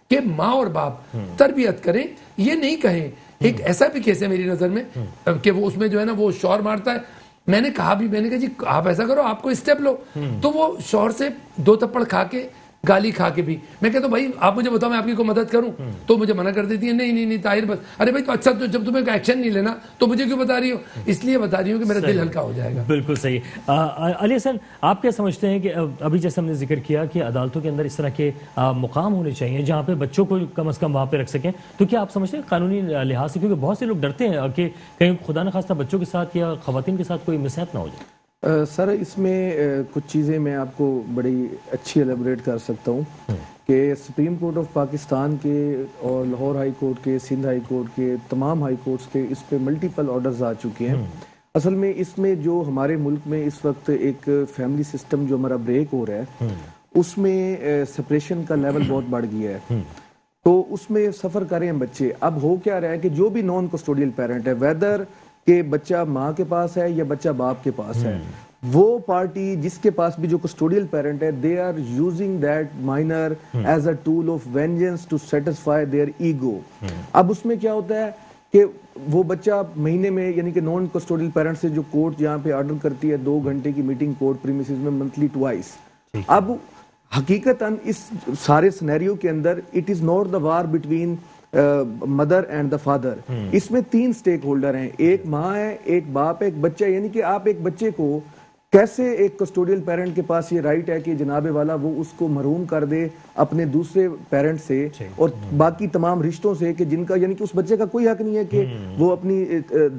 کہ ماں اور باپ تربیت کریں. یہ نہیں کہیں، ایک ایسا بھی کیس ہے میری نظر میں کہ وہ اس میں جو ہے نا وہ شوہر مارتا ہے. میں نے کہا جی آپ ایسا کرو، آپ کو اسٹیپ لو. تو وہ شوہر سے 2 تھپڑ کھا کے، گالی کھا کے بھی، میں کہتا ہوں بھائی آپ مجھے بتاؤ میں آپ کی کوئی مدد کروں، تو مجھے منع کر دیتی ہے، نہیں طاہر بس. ارے بھائی تو اچھا، تو جب تمہیں ایکشن نہیں لینا تو مجھے کیوں بتا رہی ہو؟ اس لیے بتا رہی ہوں کہ میرا دل ہلکا ہو جائے گا. بالکل صحیح. علی حسن، آپ کیا سمجھتے ہیں کہ ابھی جیسے ہم نے ذکر کیا کہ عدالتوں کے اندر اس طرح کے مقام ہونے چاہیے جہاں پہ بچوں کو کم از کم وہاں پہ رکھ سکیں، تو کیا آپ سمجھتے ہیں قانونی لحاظ سے، کیونکہ بہت سے لوگ ڈرتے ہیں کہ کہیں خدا نخواستہ بچوں کے ساتھ یا خواتین کے ساتھ کوئی مسہپ نہ ہو جائے؟ سر اس میں کچھ چیزیں میں آپ کو بڑی اچھی ایلیبریٹ کر سکتا ہوں کہ سپریم کورٹ آف پاکستان کے اور لاہور ہائی کورٹ کے، سندھ ہائی کورٹ کے، تمام ہائی کورٹس کے اس پہ ملٹیپل آرڈرز آ چکے ہیں. اصل میں اس میں جو ہمارے ملک میں اس وقت ایک فیملی سسٹم جو ہمارا بریک ہو رہا ہے، اس میں سپریشن کا لیول بہت بڑھ گیا ہے. تو اس میں سفر کر رہے ہیں بچے. اب ہو کیا رہا ہے کہ جو بھی نان کسٹوڈیل پیرنٹ ہے، ویدر کہ بچہ ماں کے پاس ہے یا بچہ باپ کے پاس ہے، وہ پارٹی جس کے پاس بھی جو کسٹوڈیل پیرنٹ ہے، they are using that minor as a tool of vengeance to satisfy their ego. اب اس میں کیا ہوتا ہے کہ وہ بچہ مہینے میں، یعنی کہ نان کسٹوڈیل پیرنٹ سے جو کورٹ جہاں پہ آرڈر کرتی ہے 2 گھنٹے کی میٹنگ کورٹ پریمیسز میں منتھلی ٹوائس. اب حقیقتاً اس سارے سنیریو کے اندر it is not the war between mother and the father. اس میں 3 سٹیک ہولڈر ہیں، ایک ماں ہے، ایک باپ ہے، ایک بچہ. یعنی کہ آپ ایک بچے کو کیسے ایک کسٹوڈیل پیرنٹ کے پاس یہ رائٹ ہے کہ جناب والا وہ اس کو محروم کر دے اپنے دوسرے پیرنٹ سے اور باقی تمام رشتوں سے، کہ جن کا، یعنی کہ اس بچے کا کوئی حق نہیں ہے کہ وہ اپنی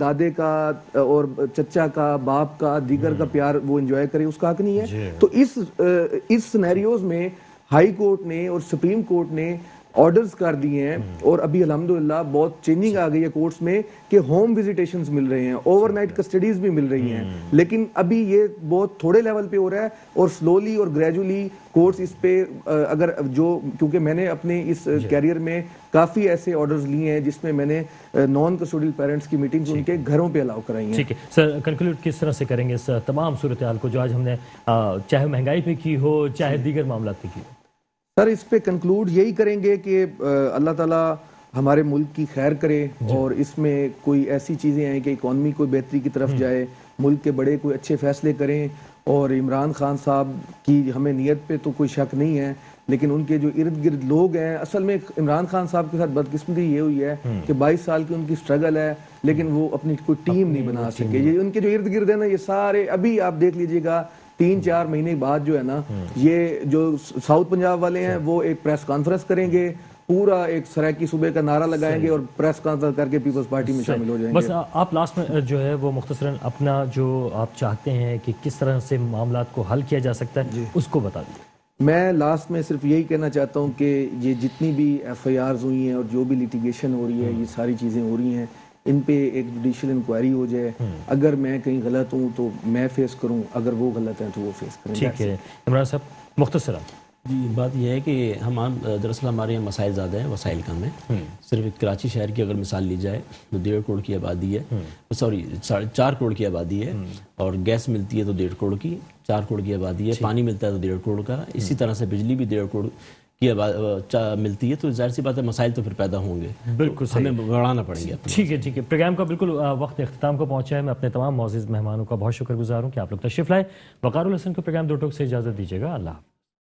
دادے کا اور چچا کا، باپ کا، دیگر کا پیار وہ انجوائے کرے، اس کا حق نہیں ہے. تو اس سینیریوز میں ہائی کورٹ نے اور سپریم کورٹ نے آرڈرز کر دیے ہیں، اور ابھی الحمدللہ بہت چینجنگ آ گئی ہے کورٹس میں کہ ہوم وزیٹیشنز مل رہے ہیں، اوور نائٹ کسٹڈیز بھی مل رہی ہیں. لیکن ابھی یہ بہت تھوڑے لیول پہ ہو رہا ہے، اور سلولی اور گریجولی کورٹس اس پہ اگر جو، کیونکہ میں نے اپنے اس کیریئر میں کافی ایسے آرڈرز لیے ہیں جس میں میں نے نان کسٹوڈیل پیرنٹس کی میٹنگز ان کے گھروں پہ الاؤ کرائی ہیں. ٹھیک ہے سر، کنکلوڈ کس طرح سے کریں گے اس تمام صورتحال کو جو آج ہم نے چاہے مہنگائی پہ کی ہو چاہے دیگر معاملات پہ کی ہو؟ سر اس پہ کنکلوڈ یہی کریں گے کہ اللہ تعالیٰ ہمارے ملک کی خیر کرے، اور اس میں کوئی ایسی چیزیں ہیں کہ اکانومی کوئی بہتری کی طرف جائے، ملک کے بڑے کوئی اچھے فیصلے کریں. اور عمران خان صاحب کی ہمیں نیت پہ تو کوئی شک نہیں ہے، لیکن ان کے جو ارد گرد لوگ ہیں، اصل میں عمران خان صاحب کے ساتھ بدقسمتی یہ ہوئی ہے کہ 22 سال کی ان کی سٹرگل ہے، لیکن وہ اپنی کوئی ٹیم نہیں بنا سکے. یہ ان کے جو ارد گرد ہیں نا، یہ سارے ابھی آپ دیکھ لیجئے گا 3-4 مہینے بعد جو ہے نا، یہ جو ساؤتھ پنجاب والے ہیں وہ ایک پریس کانفرنس کریں گے، پورا ایک سرائکی صوبے کا نعرہ لگائیں گے اور پریس کانفرنس کر کے پیپلز پارٹی میں شامل ہو جائیں گے. بس آپ لاسٹ میں جو ہے وہ مختصراً اپنا جو آپ چاہتے ہیں کہ کس طرح سے معاملات کو حل کیا جا سکتا ہے اس کو بتا دیجیے. میں لاسٹ میں صرف یہی کہنا چاہتا ہوں کہ یہ جتنی بھی ایف آئی آرز ہوئی ہیں اور جو بھی لیٹیگیشن ہو رہی ہے، یہ ساری چیزیں ہو رہی ہیں، ان پہ ایک جوڈیشل انکوائری ہو جائے. اگر میں کہیں غلط ہوں تو میں فیس کروں، اگر وہ غلط ہیں تو وہ فیس کریں. ٹھیک ہے عمران صاحب مختصراً. جی بات یہ ہے کہ دراصل ہمارے یہاں مسائل زیادہ ہیں، وسائل کم ہیں. صرف کراچی شہر کی اگر مثال لی جائے تو 1.5 کروڑ کی آبادی ہے، 4 کروڑ کی آبادی ہے، اور گیس ملتی ہے تو 1.5 کروڑ کی، 4 کروڑ کی آبادی ہے، پانی ملتا ہے تو 1.5 کروڑ کا. اسی طرح سے بجلی بھی 1.5 کروڑ کی ملتی ہے تو ظاہر سی بات ہے مسائل تو پھر پیدا ہوں گے، بالکل صحیح. ہمیں بڑھانا پڑیں گے. ٹھیک ہے پروگرام کا بالکل وقت اختتام کو پہنچا ہے. میں اپنے تمام معزز مہمانوں کا بہت شکر گزار ہوں کہ آپ لوگ تشریف لائے. وقار الحسن کو پروگرام دو ٹوک سے اجازت دیجیے گا. اللہ حافظ.